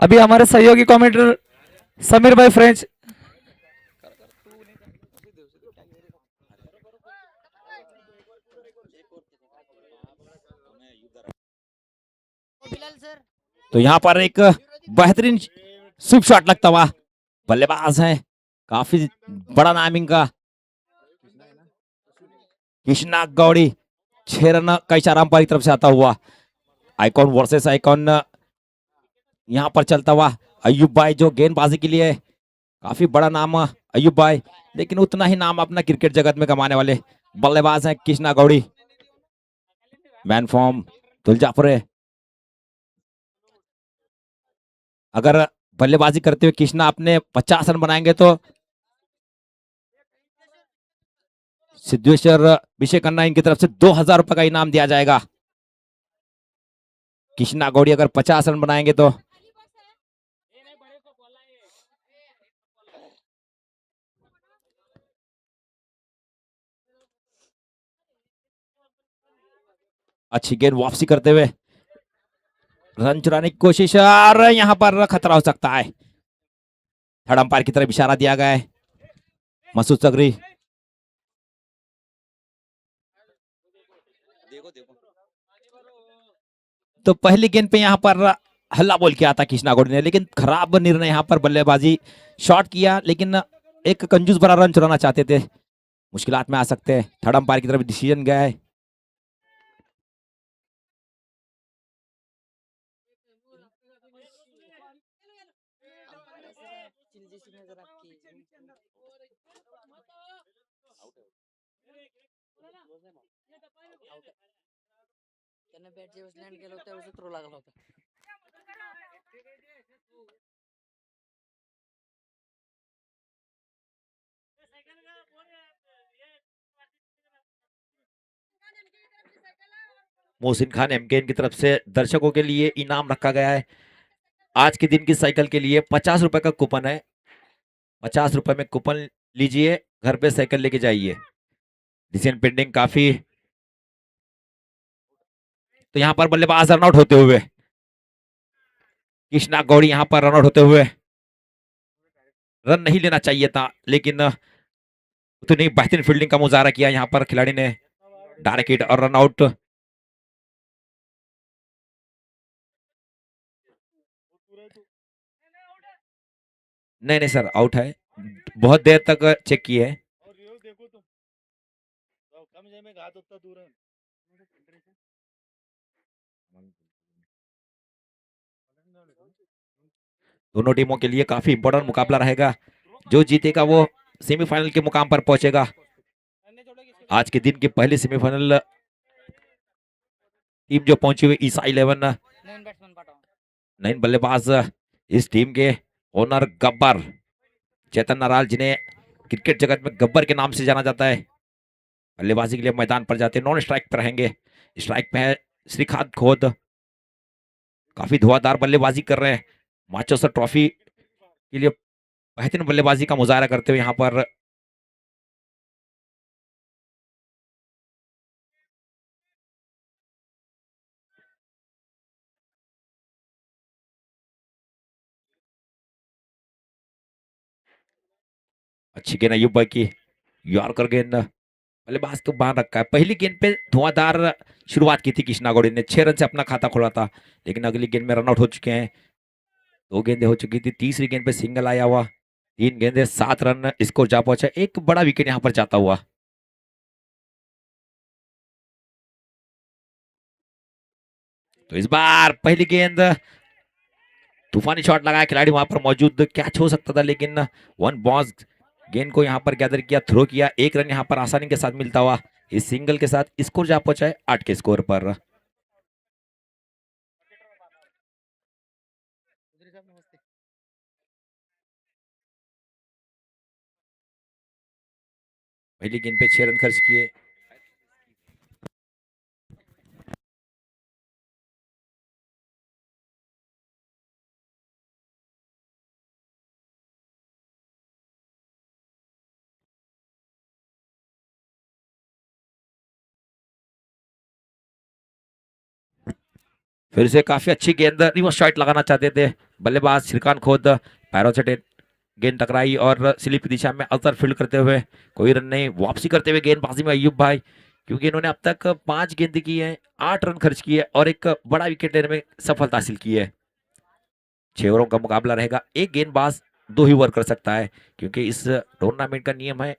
अभी हमारे सहयोगी कमेंटेटर समीर भाई फ्रेंच। तो यहाँ पर एक बेहतरीन स्विप शॉट लगता हुआ बल्लेबाज है, काफी बड़ा नाम इनका, कृष्णा गौड़ी। 6 रन का इशारा अंपायर की तरफ से आता हुआ। आइकॉन वर्सेस आइकॉन यहाँ पर चलता हुआ। अयुब भाई जो गेंदबाजी के लिए काफी बड़ा नाम अयुब भाई, लेकिन उतना ही नाम अपना क्रिकेट जगत में कमाने वाले बल्लेबाज हैं कृष्णा गौड़ी। Man form Tuljapure. अगर बल्लेबाजी करते हुए कृष्णा अपने 50 रन बनाएंगे तो सिद्धेश्वर विषय खन्ना इनकी तरफ से 2000 रुपए का इनाम दिया जाएगा। कृष्णा गौड़ी अगर 50 रन बनाएंगे तो अच्छी गेंद वापसी करते हुए रन चुराने की कोशिश, और यहां पर खतरा हो सकता है। थर्ड अंपायर की तरफ इशारा दिया गया है। मसूद सगरी। तो पहली गेंद पे यहां पर हल्ला बोल के आता कृष्णा गौड़ी ने, लेकिन खराब निर्णय यहां पर बल्लेबाजी शॉट किया, लेकिन एक कंजूस भरा रन चुराना चाहते थे, मुश्किलात में आ सकते हैं। थर्ड अंपायर की तरफ डिसीजन गया है। मोहसिन खान एमकेएन की तरफ से दर्शकों के लिए इनाम रखा गया है। आज के दिन की साइकिल के लिए 50 रुपए का कूपन है। 50 रुपए में कूपन लीजिए, घर पे साइकिल लेके जाइए। डिसीजन पेंडिंग काफी। तो यहाँ पर बल्लेबाज रनआउट होते हुए, कृष्णा गौड़ी यहाँ पर रनआउट होते हुए, रन नहीं लेना चाहिए था, लेकिन उतनी बेहतरीन फील्डिंग का मुजाहरा किया यहाँ पर खिलाड़ी ने। डायरेक्ट हिट और रनआउट। नहीं नहीं सर, आउट है। बहुत देर तक चेक किए है। दोनों टीमों के लिए काफी इंपॉर्टेंट मुकाबला रहेगा। जो जीतेगा वो सेमीफाइनल के मुकाम पर पहुंचेगा। आज के दिन की पहली सेमीफाइनल टीम जो पहुंची हुई ईसा 11, 9 बल्लेबाज। इस टीम के ओनर गब्बर चेतन नाराल, जिन्हें क्रिकेट जगत में गब्बर के नाम से जाना जाता है, बल्लेबाजी के लिए मैदान पर जाते हैं। नॉन स्ट्राइक पर रहेंगे। स्ट्राइक पे है श्रीकांत खोद, काफी धुआंधार बल्लेबाजी कर रहे हैं। मास्टर्स ट्रॉफी के लिए बेहतरीन बल्लेबाजी का मुजाहरा करते हुए यहाँ पर अच्छी गेंद अयूब भाई की, यॉर्कर गेंद। बल्लेबाज तो बाहर रखा है। पहली गेंद पे धुआंधार शुरुआत की थी कृष्णा गौड़ी ने, 6 रन से अपना खाता खोला था, लेकिन अगली गेंद में रनआउट हो चुके हैं। 2 गेंदें हो चुकी थी, तीसरी गेंद पे सिंगल आया हुआ। 3 गेंदें 7 रन स्कोर जा पहुंचा। एक बड़ा विकेट यहाँ पर जाता हुआ। तो इस बार पहली गेंद, तूफानी शॉट लगाया खिलाड़ी वहां पर मौजूद, कैच हो सकता था, लेकिन वन बॉस गेंद को यहां पर गैदर किया, थ्रो किया। 1 रन यहां पर आसानी के साथ मिलता हुआ। इस सिंगल के साथ स्कोर जा पहुंचा है 8 के स्कोर पर। पहली गेंद पे 6 रन खर्च किए। फिर से काफी अच्छी गेंद, रिवर्स शॉट लगाना चाहते थे बल्लेबाज श्रीकांत खोद। पैरों से गेंद टकराई और स्लिप दिशा में अल्टर फील्ड करते हुए कोई रन नहीं। वापसी करते हुए गेंदबाजी में अयूब भाई, क्योंकि इन्होंने अब तक 5 गेंद की है, 8 रन खर्च किए और एक बड़ा विकेट लेने में सफलता हासिल की है। 6 ओवरों का मुकाबला रहेगा, एक गेंदबाज 2 ही ओवर कर सकता है, क्योंकि इस टूर्नामेंट का नियम है।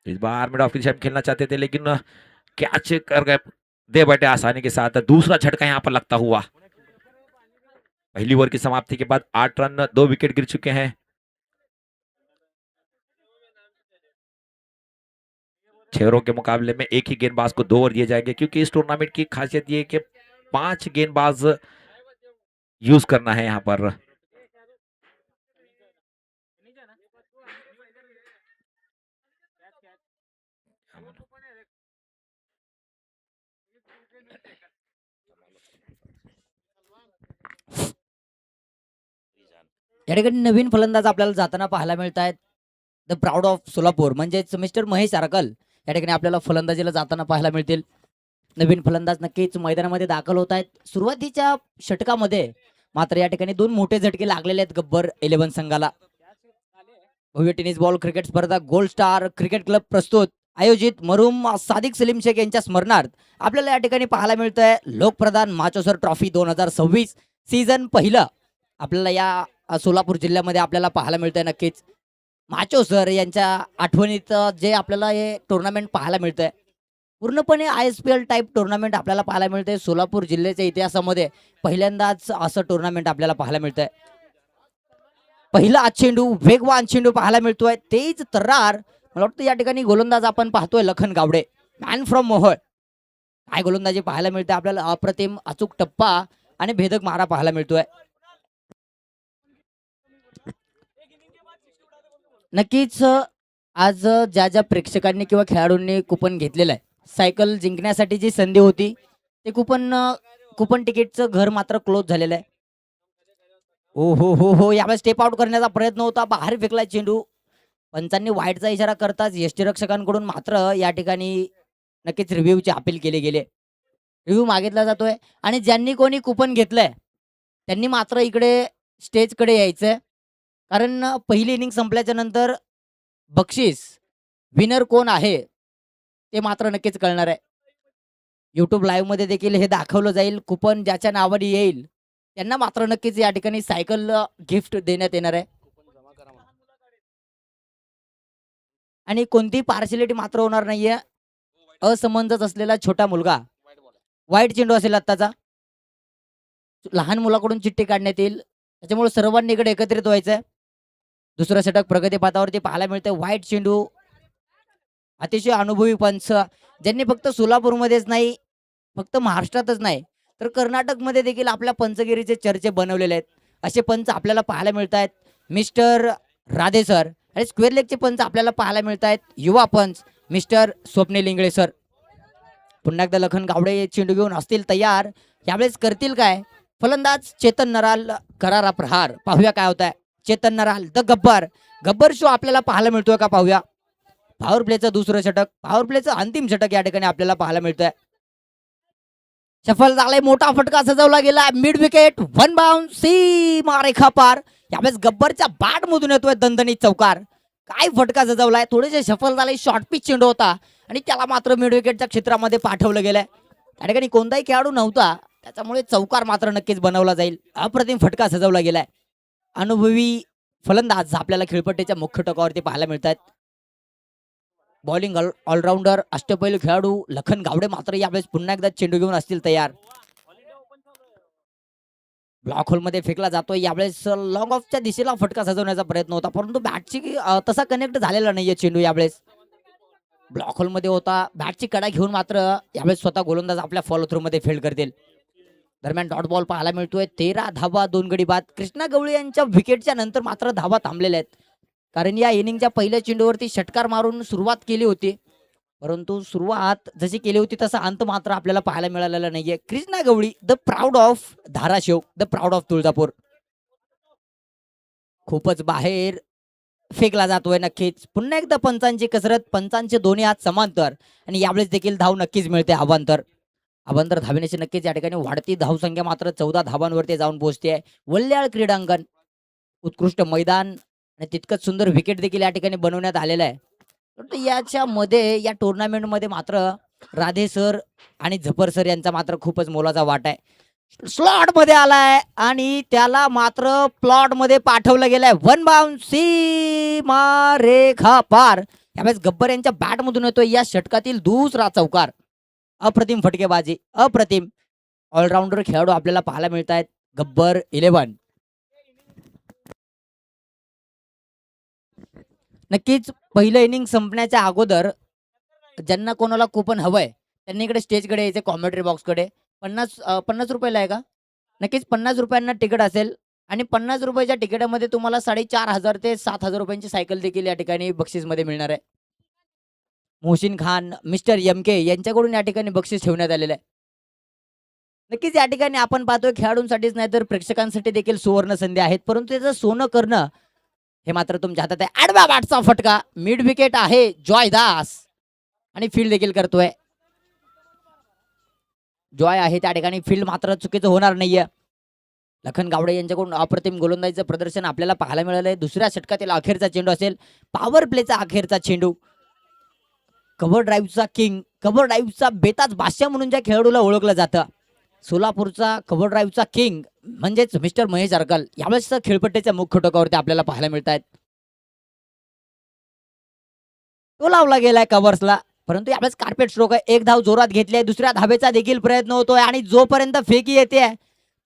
इस बार मिड ऑफ की दिशा में खेलना चाहते थे, लेकिन कैच कर गए दे बैठे आसानी के साथ। दूसरा झटका यहाँ पर लगता हुआ। पहली ओवर की समाप्ति के बाद 8 रन, 2 विकेट गिर चुके हैं। 6 ओवरों के मुकाबले में एक ही गेंदबाज को 2 ओवर दिए जाएंगे, क्योंकि इस टूर्नामेंट की खासियत ये है कि 5 गेंदबाज यूज करना है यहाँ पर। या ठिकाणी नवीन फलंदाज आपल्याला जाताना पाहायला मिळत आहेत. द प्राऊड ऑफ सोलापूर म्हणजेच मिस्टर महेश आरकल या ठिकाणी आपल्याला फलंदाजीला जाताना पाहायला मिळतील. नवीन फलंदाज नक्कीच मैदानामध्ये दाखल होत आहेत. सुरुवातीच्या षटकामध्ये मात्र या ठिकाणी 2 मोठे झटके लागलेले आहेत गब्बर 11 संघाला. भव्य टेनिस बॉल क्रिकेट स्पर्धा गोल्ड स्टार क्रिकेट क्लब प्रस्तुत आयोजित मरूम सादिक सलीम शेख यांच्या स्मरणार्थ आपल्याला या ठिकाणी पाहायला मिळतंय लोकप्रधान माचोसर ट्रॉफी 2026 सीझन पहिलं आपल्याला या सोलापूर जिल्ह्यामध्ये आपल्याला पाहायला मिळतंय. नक्कीच माचोसर यांच्या आठवणीत जे आपल्याला हे टुर्नामेंट पाहायला मिळतंय, पूर्णपणे ISPL टाईप टुर्नामेंट आपल्याला पाहायला मिळतंय. सोलापूर जिल्ह्याच्या इतिहासामध्ये पहिल्यांदाच असं टुर्नामेंट आपल्याला पाहायला मिळतंय. पहिला चेंडू, वेगवान चेंडू पाहायला मिळतोय, तेज तर्रार. मला वाटतं या ठिकाणी गोलंदाज आपण पाहतोय लखन गावडे, मॅन फ्रॉम मोहोळ. काय गोलंदाजी पाहायला मिळते आपल्याला, अप्रतिम अचूक टप्पा आणि भेदक मारा पाहायला मिळतोय. नक्कीच आज ज्या ज्या प्रेक्षकांनी किंवा खेळाडूंनी कुपन घेतलेलं आहे, सायकल जिंकण्यासाठी जी संधी होती, ते कुपन तिकीटचं घर मात्र क्लोज झालेलं आहे. हो यावेळेस स्टेप आउट करण्याचा प्रयत्न होता, बाहेर फेकला चेंडू. पंचांनी वाईटचा इशारा करताच यष्टीरक्षकांकडून मात्र या ठिकाणी नक्कीच रिव्ह्यूची अपील केले गेले. रिव्ह्यू मागितला जातोय आणि ज्यांनी कोणी कुपन घेतलंय त्यांनी मात्र इकडे स्टेजकडे यायचंय, कारण पहिली इनिंग संपल्याच्या नंतर बक्षीस विनर कोण आहे ते मात्र नक्कीच कळणार आहे. यूट्यूब लाईव्ह मध्ये देखील हे दाखवलं जाईल. कुपन ज्याच्या नावाने येईल त्यांना मात्र नक्कीच या ठिकाणी सायकल गिफ्ट देण्यात येणार आहे. आणि कोणती पार्शियलिटी मात्र होणार नाहीये. असमंजस असलेला छोटा मुलगा, वाईट चेंडू असेल आत्ताचा, लहान मुलाकडून चिठ्ठी काढण्यात येईल, त्याच्यामुळे सर्वांनी इकडे एकत्रित व्हायचंय. दुसरं षटक प्रगती पथावरती पाहायला मिळतंय. वाईट चेंडू, अतिशय अनुभवी पंच, ज्यांनी फक्त सोलापूरमध्येच नाही, फक्त महाराष्ट्रातच नाही तर कर्नाटकमध्ये देखील आपल्या पंचगिरीचे चर्चे बनवलेले आहेत, असे पंच आपल्याला पाहायला मिळत आहेत. मिस्टर राधे सर आणि स्क्वेअर लेगचे पंच आपल्याला पाहायला मिळत आहेत. युवा पंच मिस्टर स्वप्नील इंगळे सर. पुन्हा एकदा लखन गावडे चेंडू घेऊन असतील तयार. यावेळेस करतील काय फलंदाज चेतन नराल, करारा प्रहार. पाहूया काय होत आहे. चेतन नराल द गब्बर शो आपल्याला पाहायला मिळतोय का पाहूया. पॉवर प्लेचं दुसरं षटक, पॉवर प्लेचं अंतिम षटक या ठिकाणी आपल्याला पाहायला मिळतंय. सफल झालाय, मोठा फटका सजवला गेला, मिड विकेट, वन बाउंड, सीमारेखा पार. यावेळेस गब्बरच्या बॅट मधून येतोय दणदणीत चौकार. काय फटका सजवलाय, थोडेसे सफल झाले. शॉर्ट पिच चेंडू होता आणि त्याला मात्र मिड विकेटच्या क्षेत्रामध्ये पाठवलं गेलंय. त्या ठिकाणी कोणताही खेळाडू नव्हता, त्याच्यामुळे चौकार मात्र नक्कीच बनवला जाईल. अप्रतिम फटका सजवला गेलाय. अनुभवी फलंदाज आपल्याला खेळपट्टीच्या मुख्य टोकावरती पाहायला मिळतात. बॉलिंग ऑलराऊंडर अष्टपैलू खेळाडू लखन गावडे मात्र यावेळेस पुन्हा एकदा चेंडू घेऊन असतील तयार. ब्लॉक होल मध्ये फेकला जातोय. यावेळेस लॉंग ऑफच्या दिशेला फटका सजवण्याचा प्रयत्न होता, परंतु बॅटची तसा कनेक्ट झालेला नाहीये चेंडू. यावेळेस ब्लॉक होल मध्ये होता, बॅटची कडा घेऊन मात्र यावेळेस स्वतः गोलंदाज आपल्या फॉलो थ्रू मध्ये फील्ड करतील. दरम्यान डॉट बॉल पाहायला मिळतोय. 13 धावा 2 गडी बाद. कृष्णा गवळी यांच्या विकेटच्या नंतर मात्र धावा थांबलेल्या आहेत, कारण या इनिंगच्या पहिल्या चेंडूवरती षटकार मारून सुरुवात केली होती, परंतु सुरुवात जशी केली होती तसा अंत मात्र आपल्याला पाहायला मिळालेला नाहीये. Krishna Gawali the proud of Dharashiv, the proud of Tuljapur. खूपच बाहेर फेकला जातोय नक्कीच. पुन्हा एकदा पंचांची कसरत, पंचांचे दोन्ही हात समांतर आणि यावेळेस देखील धाव नक्कीच मिळते अवांतर. अवांतर धावण्याची नक्कीच या ठिकाणी वाढती धावसंख्या मात्र 14 धावांवरती जाऊन पोहोचते आहे. वल्याळ क्रीडांगण उत्कृष्ट मैदान आणि तितकंच सुंदर विकेट देखील या ठिकाणी बनवण्यात आलेलं आहे. परंतु याच्यामध्ये या टुर्नामेंटमध्ये मात्र राधे सर आणि झपर सर यांचा मात्र खूपच मोलाचा वाटा आहे. स्लॉट मध्ये आलाय आणि त्याला मात्र प्लॉट मध्ये पाठवलं गेलंय. वन बाउंड सीमा रेखा पार. यावेळेस गब्बर यांच्या बॅट मधून येतोय या षटकातील दुसरा चौकार. अप्रतिम फटकेबाजी, अप्रतिम ऑलराऊंडर खेळाडू आपल्याला पाहायला मिळत आहेत. गब्बर 11. नक्कीच पहिलं इनिंग संपण्याच्या अगोदर ज्यांना कोणाला कुपन हवंय त्यांनी इकडे स्टेजकडे यायचे, कॉमेंट्री बॉक्सकडे. 50 रुपयाला आहे का? नक्कीच 50 रुपयांना तिकीट असेल आणि 50 रुपयाच्या तिकिटामध्ये तुम्हाला 4,500 ते 7,000 रुपयांची सायकल देखील या ठिकाणी बक्षीसमध्ये मिळणार आहे. मोहसिन खान, मिस्टर MK यांच्याकडून या ठिकाणी बक्षीस ठेवण्यात आलेलं आहे. नक्कीच या ठिकाणी आपण पाहतोय खेळाडूंसाठीच नाही तर प्रेक्षकांसाठी देखील सुवर्ण संधी आहेत, परंतु त्याचं सोनं करणं हे मात्र तुमच्या हातात आहे. आडव्या बॅटचा फटका, मिड विकेट आहे जॉय दास आणि फील्ड देखील करतोय. जॉय आहे त्या ठिकाणी, फील्ड मात्र चुकीचं होणार नाहीये. लखन गावडे यांच्याकडून अप्रतिम गोलंदाजीचं प्रदर्शन आपल्याला पाहायला मिळालंय. दुसऱ्या षटकातील अखेरचा चेंडू असेल, पॉवर प्लेचा अखेरचा चेंडू. कव्हर ड्राईव्हचा किंग, कव्हर ड्राईव्हचा बेताज बादशाह म्हणून ज्या खेळाडूला ओळखलं जातं, सोलापूरचा कव्हर ड्राईव्हचा किंग म्हणजेच मिस्टर महेश अर्कल यावेळेस खेळपट्टीच्या मुख्य टोकावरती आपल्याला पाहायला मिळत आहेत. तो लावला गेलाय कव्हर्सला, परंतु यावेळेस कार्पेट स्ट्रोक आहे. एक धाव जोरात घेतली, दुसऱ्या धावेचा देखील प्रयत्न होतोय आणि जोपर्यंत फेकी येते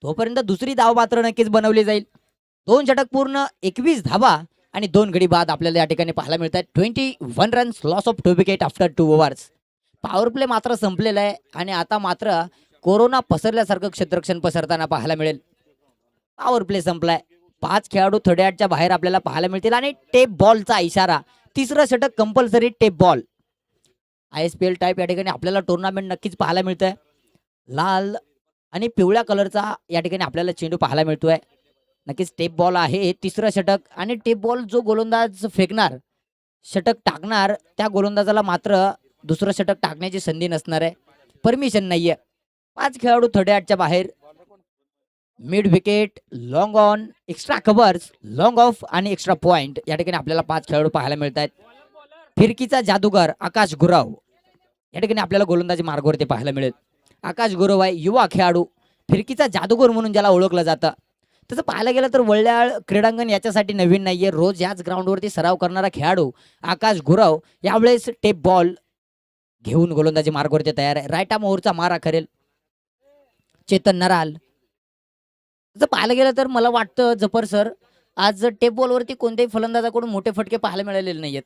तोपर्यंत दुसरी धाव मात्र नक्कीच बनवली जाईल. 2 षटक पूर्ण, 21 धावा आणि 2 गडी बाद आपल्याला या ठिकाणी पाहायला मिळत आहेत. 21 runs, loss of 2 wicket after 2 overs. Power play मात्र संपलेला आहे आणि आता मात्र कोरोना पसरल्यासारखं क्षेत्ररक्षण पसरताना पाहायला मिळेल. पॉवर प्ले संपलाय. 5 खेळाडू थर्ड च्या बाहेर आपल्याला पाहायला मिळतील आणि टेप बॉलचा इशारा. तिसरं षटक compulsory tape ball. ISPL type या ठिकाणी आपल्याला टुर्नामेंट नक्कीच पाहायला मिळतंय. लाल आणि पिवळ्या कलरचा या ठिकाणी आपल्याला चेंडू पाहायला मिळतोय. नक्कीच टेप बॉल आहे. तिसरं षटक आणि टेप बॉल जो गोलंदाज फेकणार, षटक टाकणार, त्या गोलंदाजाला मात्र दुसरं षटक टाकण्याची संधी नसणार आहे, परमिशन नाहीये. 5 खेळाडू थर्ड च्या बाहेर. Mid wicket, long on, extra covers, long of आणि एक्स्ट्रा पॉइंट या ठिकाणी आपल्याला 5 खेळाडू पाहायला मिळत आहेत. फिरकीचा जादूगर आकाश गुराव या ठिकाणी आपल्याला गोलंदाजी मार्गावरती पाहायला मिळेल. आकाश गुरव आहे युवा खेळाडू, फिरकीचा जादूगर म्हणून ज्याला ओळखलं जातं. तसं पाहायला गेलं तर वल्याळ क्रीडांगण याच्यासाठी नवीन नाहीये. रोज याच ग्राउंडवरती सराव करणारा खेळाडू आकाश गुरव यावेळेस टेप बॉल घेऊन गोलंदाजी मार्गावरती तयार आहे. राईट आर्म ओव्हरचा मारा करेल चेतन नराल. तसं पाहायला गेलं तर मला वाटतं जफर सर आज टेप बॉलवरती कोणत्याही फलंदाजाकडून मोठे फटके पाहायला मिळालेले नाहीयेत.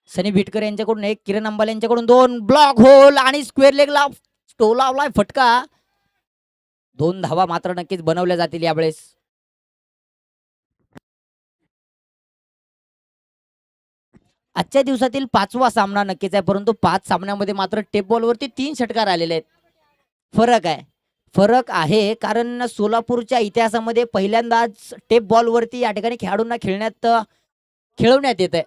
सनी भिटकर यांच्याकडून 1, किरण अंबाले यांच्याकडून 2, ब्लॉक होल आणि स्क्वेअर लेगला टोलावलाय फटका. 2 धावा मात्र नक्कीच बनवल्या जातील यावेळेस. आजच्या दिवसातील 5वा सामना नक्कीच आहे, परंतु 5 सामन्यामध्ये मात्र टेप बॉलवरती 3 षटकार आलेले आहेत. फरक आहे कारण सोलापूरच्या इतिहासामध्ये पहिल्यांदाच टेप बॉलवरती या ठिकाणी खेळाडूंना खेळवण्यात येत आहे.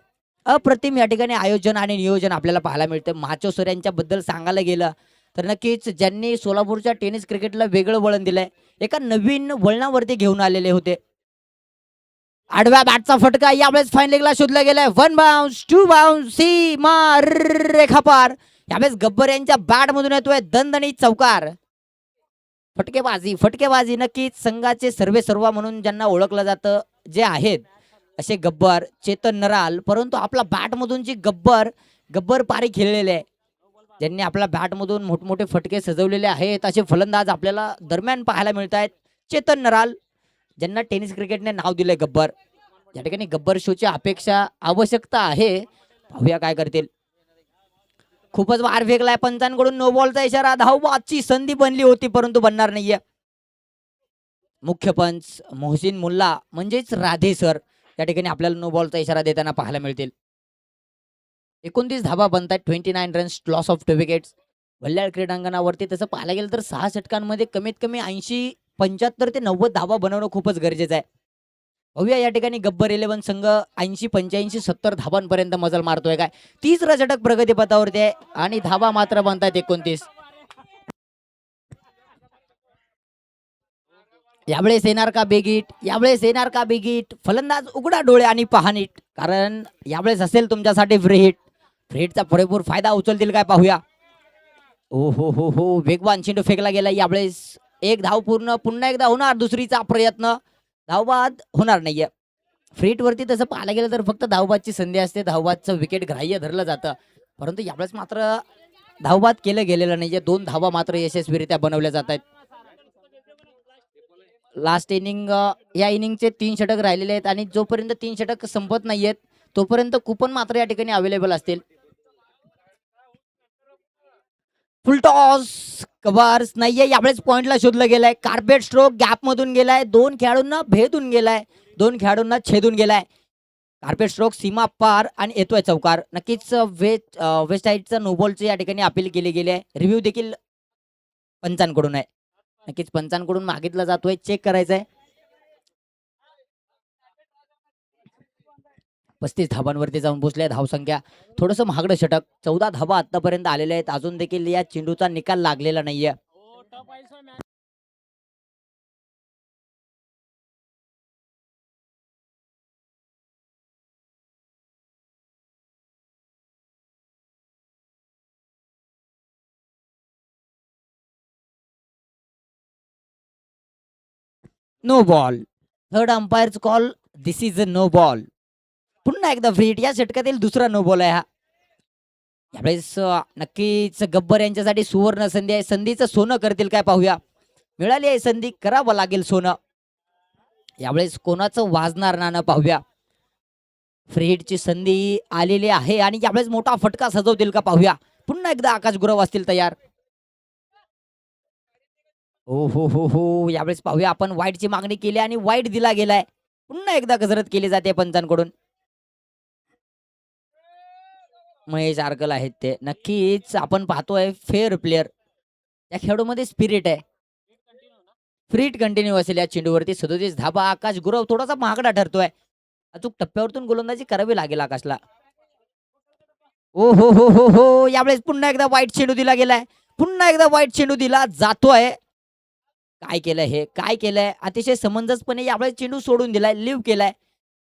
अप्रतिम या ठिकाणी आयोजन आणि नियोजन आपल्याला पाहायला मिळतं. माचो सर यांच्याबद्दल सांगायला गेलं तर नक्कीच ज्यांनी सोलापूरच्या टेनिस क्रिकेटला वेगळं वळण दिलंय, एका नवीन वळणावरती घेऊन आलेले होते. आडव्या बॅटचा फटका यावेळेस फाईन लेगला शोधला गेलाय. 1 बाउन्स, 2 बाउन्स, सीमा रेखापार. यावेळेस गब्बर यांच्या बॅट मधून येतोय दणदणीत चौकार. फटकेबाजी नक्कीच संघाचे सर्वेसर्वा म्हणून ज्यांना ओळखलं जातं जे आहेत असे गब्बर, चेतन नराल, परंतु आपला बॅट मधून जी गब्बर पारी खेळलेले आहे, ज्यांनी आपल्या बॅट मधून मोठमोठे फटके सजवलेले आहेत असे फलंदाज आपल्याला दरम्यान पाहायला मिळत आहेत. चेतन नराल ज्यांना टेनिस क्रिकेटने नाव दिले गब्बर. या ठिकाणी गब्बर शोची अपेक्षा आवश्यकता आहे, पाहूया काय करतील. खूपच वार फेकलाय पंचांकडून. नो बॉलचा इशारा. धावबादची संधी बनली होती परंतु बनणार नाहीये. मुख्य पंच मोहसिन मुल्ला म्हणजेच राधे सर या ठिकाणी आपल्याला नो बॉलचा इशारा देताना पाहायला मिळतील. 29 धावा बनतात. 29 runs, loss of 2 wickets. Valyal क्रीडांगणावरती तसं पाहायला गेलं तर 6 षटकांमध्ये कमीत कमी 80, 75 ते 90 धावा बनवणं खूपच गरजेचं आहे. पाहूया या ठिकाणी गब्बर 11 संघ 80 85 70 धावांपर्यंत मजल मारतोय काय. तिसरं षटक प्रगतीपथावरती आहे आणि धावा मात्र बनतायत 29. यावेळेस येणार का बेगीट, यावेळेस येणार का बेगीट. फलंदाज उघडा डोळे आणि पहा नीट, कारण यावेळेस असेल तुमच्यासाठी फ्री हिट. फ्री हिटचा पुरेपूर फायदा उचलतील काय पाहूया. ओ हो वेगवान चेंडू फेकला गेला. यावेळेस एक धाव पूर्ण, पुन्हा एकदा होणार दुसरीचा प्रयत्न. धावबाद होणार नाहीये. फ्री हिट वरती तसं पाहायला गेलं तर फक्त धावबादची संधी असते, धावबादचं विकेट ग्राह्य धरलं जातं. परंतु यावेळेस मात्र धावबाद केलं गेलेलं नाहीये. 2 धावा मात्र यशस्वीरित्या बनवल्या जात आहेत. लास्ट इनिंग, या इनिंगचे 3 षटक राहिलेले आहेत आणि जोपर्यंत 3 षटक संपत नाहीयेत तोपर्यंत कुपन मात्र या ठिकाणी अवेलेबल असतील. फुल टॉस कव्हर्स नाहीये. यावेळेस पॉइंटला शोधलं गेलाय. कार्पेट स्ट्रोक गॅप मधून गेलाय. 2 खेळाडूंना भेदून गेलाय, 2 खेळाडूंना छेदून गेलाय. कार्पेट स्ट्रोक सीमा पार आणि येतोय चौकार. नक्कीच वेस्ट साईडचा नो बॉलची या ठिकाणी अपील केली गेली आहे. रिव्ह्यू देखील पंचांकडून आहे. नक्कीच पंचांकडून मागितला जातोय, चेक करायचंय. 35 धाबांवरती जाऊन पोहोचले. धावसंख्या थोडस महागडं षटक. 14 धाबा आतापर्यंत आलेल्या आहेत. अजून देखील या चेंडूचा निकाल लागलेला नाहीये. No ball. थर्ड अंपायरच call. This is a no ball. पुन्हा एकदा फ्री हिट. या षटकातील दुसरा नो बॉल आहे हा. यावेळेस नक्कीच गब्बर यांच्यासाठी सुवर्ण संधी आहे. संधीचं सोनं करतील काय पाहूया. मिळाली आहे संधी, करावं लागेल सोनं. यावेळेस कोणाचं वाजणार नाणं पाहूया. फ्री हिटची संधी आलेली आहे आणि यावेळेस मोठा फटका सजवतील का पाहूया. पुन्हा एकदा आकाश गुरव असतील तयार. हो यावेळेस पाहूया. आपण वाईटची मागणी केली आणि वाईट दिला गेलाय. पुन्हा एकदा कसरत केली जाते पंचांकडून. महेश आर्गल आहेत ते. नक्कीच आपण पाहतोय फेअर प्लेअर. या खेळाडूमध्ये स्पिरिट आहे. फ्री हिट कंटिन्यू असेल या चेंडूवरती. 37 धाबा. आकाश गुरव थोडासा महागडा ठरतोय. अचूक टप्प्यावरतून गोलंदाजी करावी लागेल आकाशला. हो यावेळेस पुन्हा एकदा वाईट चेंडू दिला गेलाय. पुन्हा एकदा वाईट चेंडू दिला जातोय. काय केलंय हे, काय केलंय. अतिशय समंजसपणे यावेळेस चेंडू सोडून दिलाय, लिव्ह केलाय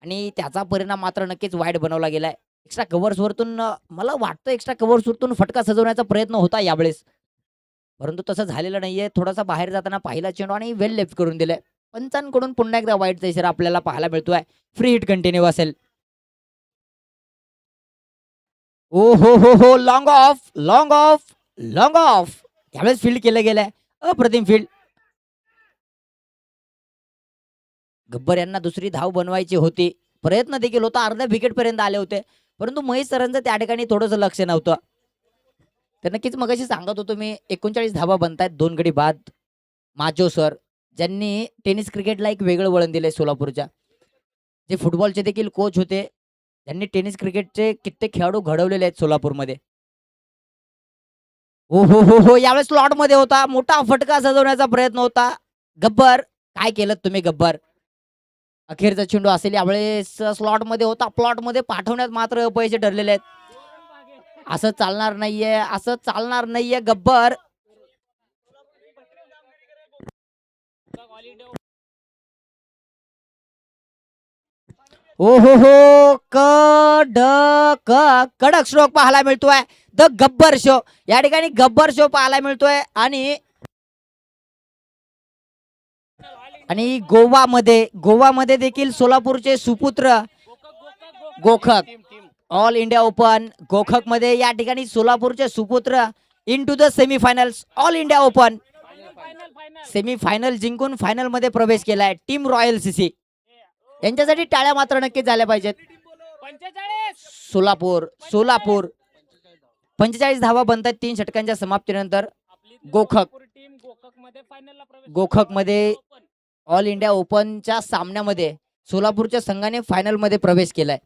आणि त्याचा परिणाम मात्र नक्कीच वाईट बनवला गेलाय. एक्स्ट्रा कव्हर्स वरतून मला वाटतं एक्स्ट्रा कव्हर्स वरतून फटका सजवण्याचा प्रयत्न होता यावेळेस, परंतु तसं झालेलं नाहीये. थोडासा बाहेर जाताना पहिला चेंडू आणि वेल लेफ्ट करून दिलाय. पंचांकडून पुन्हा एकदा वाईटचा इशारा आपल्याला पाहायला मिळतोय. फ्री हिट कंटिन्यू असेल. हो long of, long of, long of. यावेळेस फील्ड केलं गेलंय. अप्रतिम फील्ड. गब्बर यांना दुसरी धाव बनवायची होती. प्रयत्न देखील होता. अर्ध्या विकेट पर्यंत आले होते, परंतु महेश सरांचं त्या ठिकाणी थोडंसं लक्ष नव्हतं. तर नक्कीच मगाशी सांगत होतो मी, 39 धावा बनतायत 2 गडी बाद. माजो सर ज्यांनी टेनिस क्रिकेटला एक वेगळं वळण दिलंय सोलापूरच्या, जे फुटबॉलचे देखील कोच होते, त्यांनी टेनिस क्रिकेटचे कित्येक खेळाडू घडवलेले आहेत सोलापूरमध्ये. हो यावेळेस स्लॉट मध्ये होता. मोठा फटका सजवण्याचा प्रयत्न होता. गब्बर काय केलं तुम्ही गब्बर. अखेरचा चेंडू असेल. यावेळेस स्लॉट मध्ये होता. प्लॉट मध्ये पाठवण्यात मात्र पैसे ठरलेले आहेत. असं चालणार नाहीये, असं चालणार नाहीये गब्बर. हो कडक स्ट्रोक पाहायला मिळतोय. The Gabbar show. या ठिकाणी गब्बर शो पाहायला मिळतोय आणि गोवामध्ये देखील सोलापूरचे सुपुत्र गोखक ऑल इंडिया ओपन गोखक मध्ये या ठिकाणी सोलापूरचे सुपुत्र into the semifinals all India open semifinal जिंकून फायनल मध्ये प्रवेश केलाय. टीम रॉयल सीसी यांच्यासाठी टाळ्या मात्र नक्कीच झाल्या पाहिजेत. सोलापूर 45 धावा बनतात 3 षटकांच्या समाप्तीनंतर. गोखक मध्ये ऑल इंडिया ओपनच्या सामन्यामध्ये सोलापूरच्या संघाने फायनल मध्ये प्रवेश केलाय.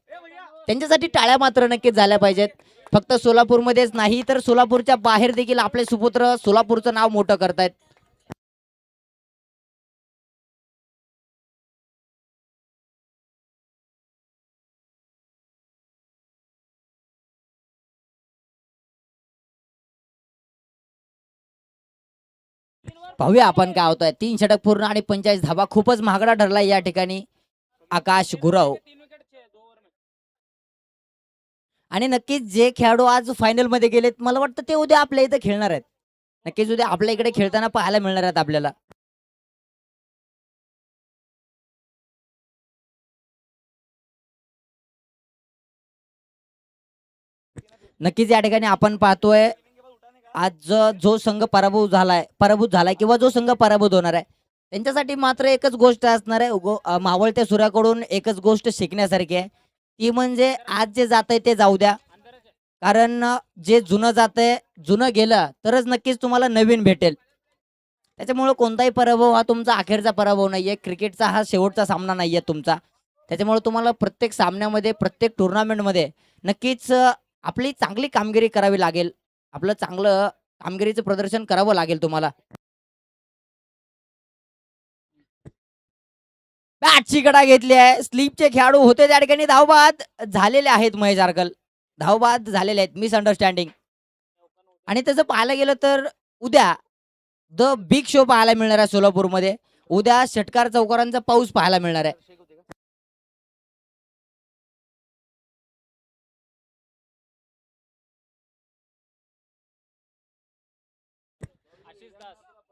त्यांच्यासाठी टाळ्या मात्र नक्कीच झाल्या पाहिजेत. फक्त सोलापूरमध्येच नाही तर सोलापूरच्या बाहेर देखील आपले सुपुत्र सोलापूरचं नाव मोठं करतायत. पाहूया आपण काय होतंय. 3 षटक पूर्ण आणि 45 धावा. खूपच महागडा ठरलाय या ठिकाणी आकाश गुरव. आणि नक्कीच जे खेळाडू आज फायनल मध्ये गेलेत, मला वाटतं ते उद्या आपल्या इथं खेळणार आहेत. नक्कीच उद्या आपल्या इकडे खेळताना पाहायला मिळणार आहेत आपल्याला. नक्कीच या ठिकाणी आपण पाहतोय आज जो संघ पराभूत झालाय किंवा जो संघ पराभूत होणार आहे, त्यांच्यासाठी मात्र एकच गोष्ट असणार आहे. मावळत्या सूर्याकडून एकच गोष्ट शिकण्यासारखी आहे, ती म्हणजे आज जे जात आहे ते जाऊ द्या. कारण जे जुनं जातंय, जुनं गेलं तरच नक्कीच तुम्हाला नवीन भेटेल. त्याच्यामुळे कोणताही पराभव हा तुमचा अखेरचा पराभव नाहीये. क्रिकेटचा हा शेवटचा सामना नाहीये तुमचा. त्याच्यामुळे तुम्हाला प्रत्येक सामन्यामध्ये, प्रत्येक टुर्नामेंटमध्ये नक्कीच आपली चांगली कामगिरी करावी लागेल. आपलं चांगलं कामगिरीचं प्रदर्शन करावं लागेल तुम्हाला. बॅटची गडा घेतली आहे. स्लीपचे खेळाडू होते त्या ठिकाणी धावबाद झालेले आहेत महेश आरकल. धावबाद झालेले आहेत. मिसअंडरस्टँडिंग. आणि तसं पाहायला गेलं तर उद्या द बिग शो पाहायला मिळणार आहे सोलापूरमध्ये. उद्या षटकार चौकारांचा पाऊस पाहायला मिळणार आहे.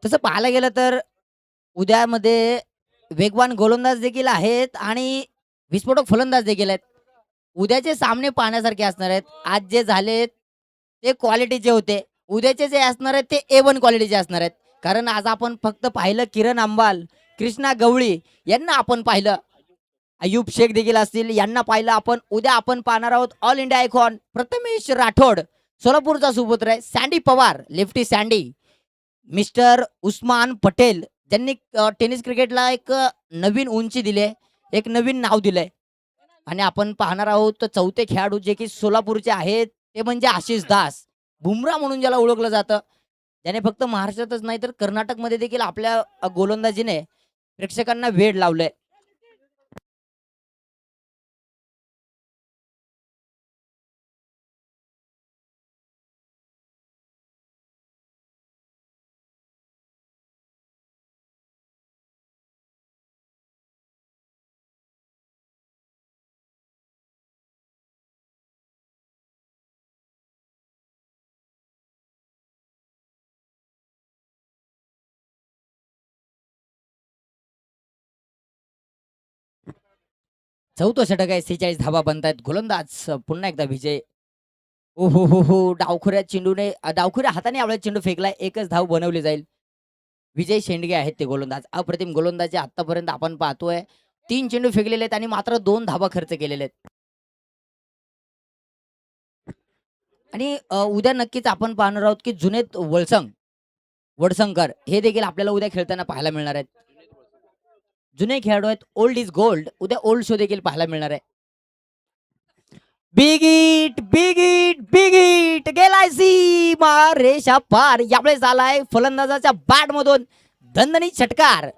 तसं पाहायला गेलं तर उद्यामध्ये वेगवान गोलंदाज देखील आहेत आणि विस्फोटक फलंदाज देखील आहेत. उद्याचे सामने पाहण्यासारखे असणार आहेत. आज जे झाले ते क्वालिटीचे होते. उद्याचे जे असणार आहेत ते A1 क्वालिटीचे असणार आहेत. कारण आज आपण फक्त पाहिलं किरण अंबाल, कृष्णा गवळी यांना आपण पाहिलं. अयूब शेख देखील असतील यांना पाहिलं आपण. उद्या आपण पाहणार आहोत all India icon Prathamesh Rathod, सोलापूरचा सुपुत्र आहे. Sandy Pawar, lefty Sandy, mister Usman Patel ज्यांनी टेनिस क्रिकेटला एक नवीन उंची दिली, एक नवीन नाव दिलंय. आणि आपण पाहणार आहोत चौथे खेळाडू जे की सोलापूरचे आहेत ते म्हणजे आशिष दास, बुमरा म्हणून ज्याला ओळखलं जातं. त्याने फक्त महाराष्ट्रातच नाही तर कर्नाटकमध्ये देखील आपल्या गोलंदाजीने प्रेक्षकांना वेड लावलंय. चौथं षटक आहे. 46 धावा बनतायत. गोलंदाज पुन्हा एकदा विजय. ओ हो डावखुऱ्या चेंडूने डावखुऱ्या हाताने आवळ्या चेंडू फेकलाय. एकच धाव बनवली जाईल. विजय शेंडगे आहेत ते गोलंदाज. अप्रतिम गोलंदाजी आतापर्यंत आपण पाहतोय. 3 चेंडू फेकलेले आहेत आणि मात्र 2 धावा खर्च केलेले आहेत. आणि उद्या नक्कीच आपण पाहणार आहोत की जुनेद वडसंकर हे देखील आपल्याला उद्या खेळताना पाहायला मिळणार आहेत. जुने खेळाडू आहेत. Old is gold. उद्या ओल्ड शो देखील पाहायला मिळणार आहे. Big hit, big hit, big hit गेलाय सीमा रेषा पार. यावेळेस आलाय फलंदाजाच्या बॅट मधून दणदणीत षटकार.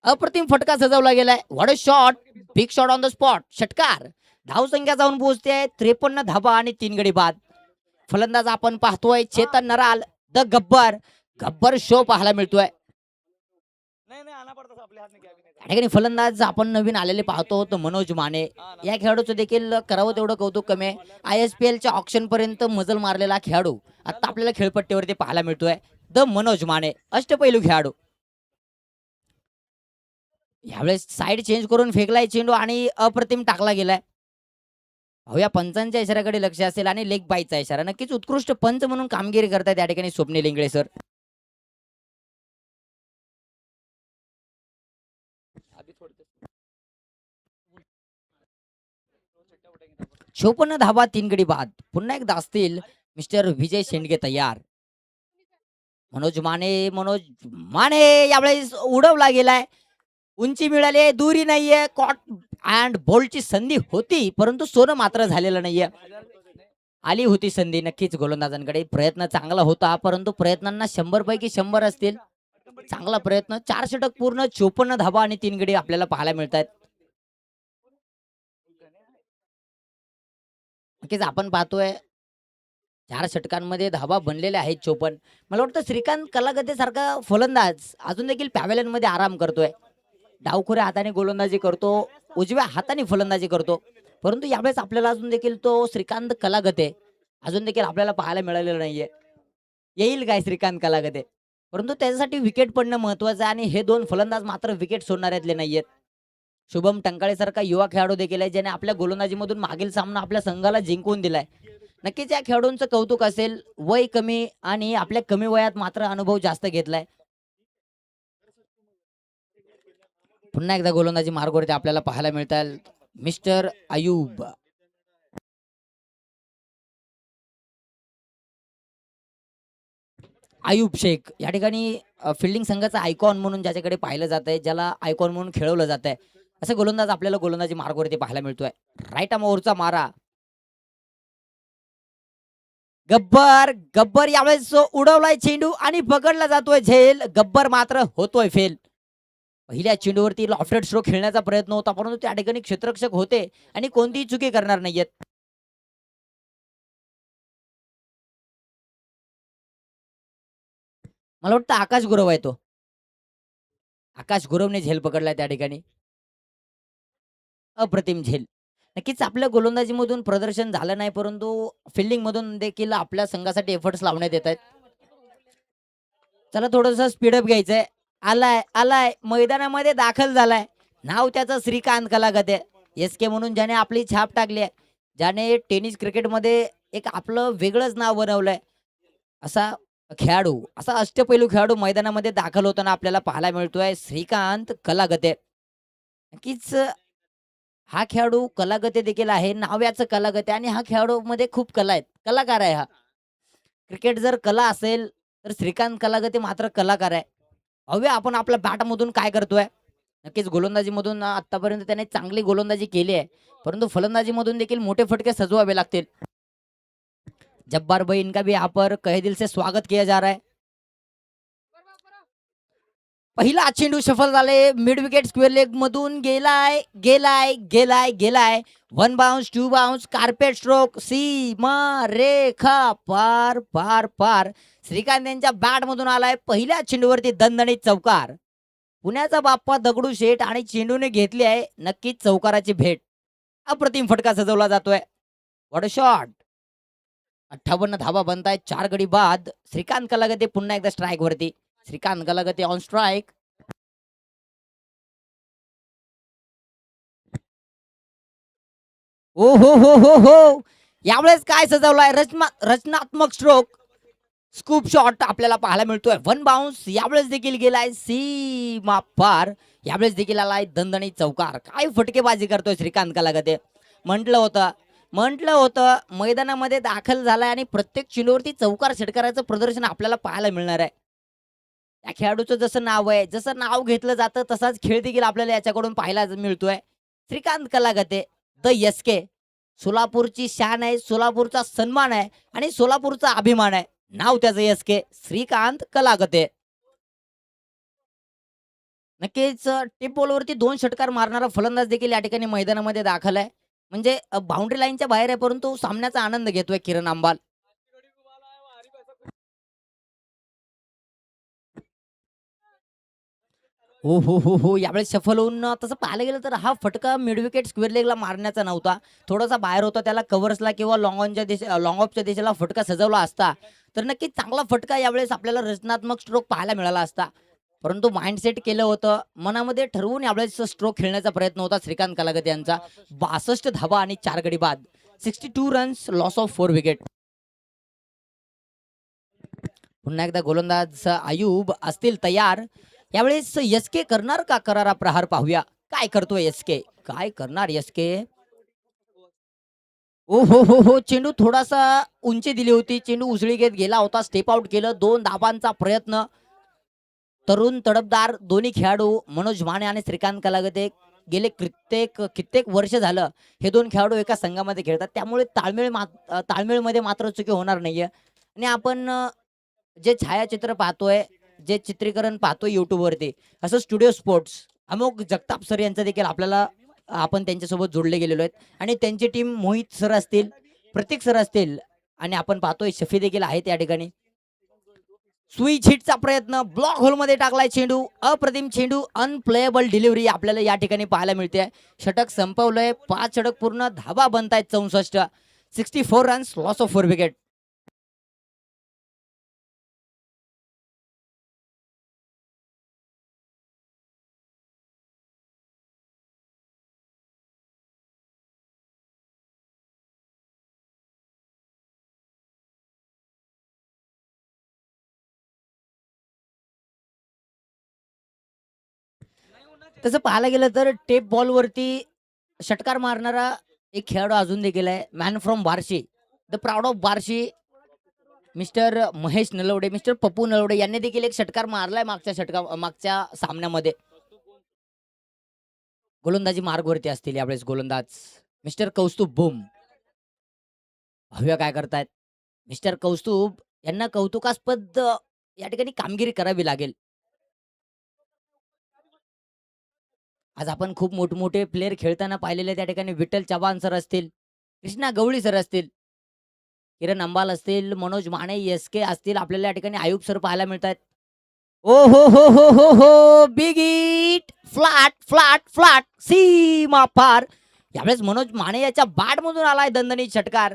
अप्रतिम फटका सजवला गेलाय. What a shot, big shot on the spot. षटकार. धावसंख्या जाऊन पोहोचते 53 धावा आणि 3 गडी बाद. फलंदाज आपण पाहतोय चेतन नराल, द गब्बर. गब्बर शो पाहायला मिळतोय. या ठिकाणी फलंदाज आपण नवीन आलेले पाहतो तो मनोज माने. या खेळाडूचं देखील करावं तेवढं कौतुक कमी आहे. ISPL च्या ऑप्शन पर्यंत मजल मारलेला खेळाडू आता आपल्याला खेळपट्टीवरती पाहायला मिळतोय. द मनोज माने, अष्टपैलू खेळाडू. यावेळेस साईड चेंज करून फेकलाय चेंडू आणि अप्रतिम टाकला गेलाय. पाहूया पंचांच्या इशाऱ्याकडे लक्ष असेल आणि लेग बाईचा इशारा. नक्कीच उत्कृष्ट पंच म्हणून कामगिरी करतायत या ठिकाणी स्वप्नील इंगळे सर. चोपन्न धावा 3 गडी बाद. पुन्हा एकदा असतील मिस्टर विजय शेंडगे तयार. मनोज माने यावेळेस उडवला गेलाय. उंची मिळाली, दुरी नाहीये. कॉट अँड बोल्टची संधी होती परंतु सोनं मात्र झालेलं नाहीये. आली होती संधी नक्कीच गोलंदाजांकडे. प्रयत्न चांगला होता परंतु प्रयत्नांना 100 पैकी 100 असतील. चांगला प्रयत्न. 4 षटक पूर्ण, 54 धावा आणि 3 गडी आपल्याला पाहायला मिळतात. नक्कीच आपण पाहतोय 4 षटकांमध्ये धावा बनलेल्या आहेत 54. मला वाटतं श्रीकांत कलागते सारखा फलंदाज अजून देखील पॅव्हेलियन मध्ये आराम करतोय. डावखुऱ्या हाताने गोलंदाजी करतो, उजव्या हाताने फलंदाजी करतो. परंतु यावेळेस आपल्याला अजून देखील तो श्रीकांत कलागते अजून देखील आपल्याला पाहायला मिळालेला नाहीये. येईल काय श्रीकांत कलागते, परंतु त्याच्यासाठी विकेट पडणं महत्वाचं आहे आणि हे दोन फलंदाज मात्र विकेट सोडणाऱ्यातले नाहीयेत. शुभम टंकाळे सारखा युवा खेळाडू देखील आहे ज्याने आपल्या गोलंदाजीमधून मागील सामना आपल्या संघाला जिंकून दिलाय. नक्कीच या खेळाडूंचं कौतुक असेल. वय कमी आणि आपल्या कमी वयात मात्र अनुभव जास्त घेतलाय. पुन्हा एकदा गोलंदाजी मार्गावरती आपल्याला पाहायला मिळतात मिस्टर अयूब. अयूब शेख या ठिकाणी फिल्डिंग संघाचा आयकॉन म्हणून ज्याच्याकडे पाहिलं जात आहे, ज्याला आयकॉन म्हणून खेळवलं जात आहे, असं गोलंदाज आपल्याला गोलंदाजी मार्गावरती पाहायला मिळतोय. राईट आर्म ओव्हरचा मारा. गब्बर गब्बर यावेळेस उडवलाय चेंडू आणि पकडला जातोय झेल. गब्बर मात्र होतोय फेल. पहिल्या चेंडूवरती लॉफ्टेड स्ट्रोक खेळण्याचा प्रयत्न होता, परंतु त्या ठिकाणी क्षेत्ररक्षक होते आणि कोणतीही चुकी करणार नाहीयेत. मला वाटतं आकाश गुरव आहे तो. आकाश गुरवने झेल पकडलाय त्या ठिकाणी. अप्रतिम झेल. नक्कीच आपल्या गोलंदाजीमधून प्रदर्शन झालं नाही, परंतु फिल्डिंग मधून देखील आपल्या संघासाठी एफर्ट्स लावण्यात येत आहेत. चला थोडस स्पीडअप घ्यायचंय. आलाय आलाय मैदानामध्ये दाखल झालाय. नाव त्याचं श्रीकांत कलागते. SK म्हणून ज्याने आपली छाप टाकली आहे, ज्याने टेनिस क्रिकेटमध्ये एक आपलं वेगळंच नाव बनवलंय, असा खेळाडू, असा अष्टपैलू खेळाडू मैदानामध्ये दाखल होताना आपल्याला पाहायला मिळतोय श्रीकांत कलागते. नक्कीच हा खेळाडू कलागते देखील आहे. नाव याचं कलागते आणि हा खेळाडू मध्ये खूप कला आहेत, कलाकार आहे हा. क्रिकेट जर कला असेल तर श्रीकांत कलागते मात्र कलाकार आहे. पाहूया आपण आपल्या बॅटमधून काय करतोय. नक्कीच गोलंदाजीमधून आतापर्यंत त्याने चांगली गोलंदाजी केली आहे, परंतु फलंदाजीमधून देखील मोठे फटके सजवावे लागतील. जब्बार भाई इनका भी यहाँ पर कहे दिल से स्वागत किया जा रहा है. पहिला चेंडू सफल झाले. मिड विकेट स्क्वेअर लेग मधून गेलाय गेलाय गेलाय गेलाय. 1 बाउन्स 2 बाउन्स कार्पेट स्ट्रोक सीमा रेखा पार पार पार. श्रीकांत यांच्या बॅट मधून आलाय. पहिल्या चेंडूवरती दणदणीत चौकार. पुण्याचा बाप्पा दगडू शेठ आणि चेंडूने घेतली आहे नक्कीच चौकाराची भेट. अप्रतिम फटका सजवला जातोय. What a shot. 58 धावा बनतायत 4 गडी बाद. श्रीकांत कलागते पुन्हा एकदा स्ट्राईक वरती. Shrikant Kalagate on strike. ओ हो हो हो हो. यावेळेस काय सजवलाय रचनात्मक स्ट्रोक. स्कूप शॉट आपल्याला पाहायला मिळतोय. 1 बाउन्स यावेळेस देखील गेलाय सीमा पार. यावेळेस देखील आलाय दणदणी चौकार. काय फटकेबाजी करतोय श्रीकांत कलागते. म्हटलं होतं मैदानामध्ये दाखल झालाय आणि प्रत्येक चेंडूवरती चौकार षटकाराचं प्रदर्शन आपल्याला पाहायला मिळणार आहे. या खेळाडूचं जसं नाव आहे, जसं नाव घेतलं जातं तसाच खेळ देखील आपल्याला याच्याकडून पाहायला मिळतोय. Shrikant Kalagate the SK. सोलापूरची शान आहे, सोलापूरचा सन्मान आहे आणि सोलापूरचा अभिमान आहे. नाव त्याचं SK श्रीकांत कलागते. नक्कीच टिप बॉलवरती 2 षटकार मारणारा फलंदाज देखील या ठिकाणी मैदानामध्ये दाखल आहे. म्हणजे बाउंड्री लाईनच्या बाहेर आहे, परंतु सामन्याचा आनंद घेतोय किरण आंबाल. हो हो हो हो. यावेळेस सफल होऊन तसं पाहायला गेलं तर हा फटका मिड विकेट स्क्वेअर लेगला मारण्याचा नव्हता. थोडासा बाहेर होता, त्याला कव्हर्सला किंवा लॉंग ऑफच्या दिशेला फटका सजवला असता तर नक्कीच चांगला फटका यावेळेस आपल्याला रचनात्मक स्ट्रोक पाहायला मिळाला असता. परंतु माइंडसेट केलं होतं, मनामध्ये ठरवून यावेळेस स्ट्रोक खेळण्याचा प्रयत्न होता श्रीकांत कलागते यांचा. 62 धावा आणि 4 गडी बाद. 62 रन्स लॉस ऑफ 4 विकेट. पुन्हा एकदा गोलंदाज अयूब असतील तयार. यावेळेस SK करणार का करारा प्रहार. पाहूया काय करतोय SK. काय करणार SK. ओ हो हो हो. चेंडू थोडासा उंची दिली होती, चेंडू उसळी घेत गेला होता, स्टेप आउट केलं. 2 धाबांचा प्रयत्न. तरुण तडफदार दोन्ही खेळाडू मनोज माने आणि श्रीकांत कलागते गेले कित्येक वर्ष झालं हे 2 खेळाडू एका संघामध्ये खेळतात, त्यामुळे ताळमेळमध्ये मात्र चुकी होणार नाहीये. आणि आपण जे छायाचित्र पाहतोय, जे चित्रीकरण पाहतोय युट्यूबवरती, असं studio sports Amok Jagtap sir यांचं देखील आपल्याला आपण त्यांच्यासोबत जोडले गेलेलो आहेत. आणि त्यांची टीम मोहित सर असतील, प्रतीक सर असतील आणि आपण पाहतोय शफी देखील आहे त्या ठिकाणी. स्विच हिटचा प्रयत्न, ब्लॉक होल मध्ये टाकलाय चेंडू, अप्रतिम चेंडू, अनप्लेएबल डिलिव्हरी आपल्याला या ठिकाणी पाहायला मिळते. षटक संपवलंय, 5 षटक पूर्ण, धाबा बनतायत 64, 64 रन्स, लॉस ऑफ 4 विकेट. तसं पाहायला गेलं तर टेप बॉलवरती षटकार मारणारा एक खेळाडू अजून देखील आहे. Man from Barshi, the proud of Barshi, mister Mahesh Nalawade, mister Pappu Nalawade यांनी देखील एक षटकार मारलाय मागच्या सामन्यामध्ये. गोलंदाजी मार्गवरती असतील यावेळेस गोलंदाज मिस्टर कौस्तुभ बुम. भव्य काय करतायत मिस्टर कौस्तुभ, यांना कौतुकास्पद या ठिकाणी कामगिरी करावी लागेल. आज आपण खूप मोठमोठे प्लेयर खेळताना पाहिलेले त्या ठिकाणी विठ्ठल चव्हाण सर असतील, कृष्णा गवळी सर असतील, किरण अंबाल असतील, मनोज माने एस.के. असतील, आपल्याला या ठिकाणी आयुब सर पाहायला मिळतात. ओ हो big hit, flat flat flat, सीमा पार. यावेळेस मनोज माने याच्या बॅट मधून आलाय दणदणीत षटकार.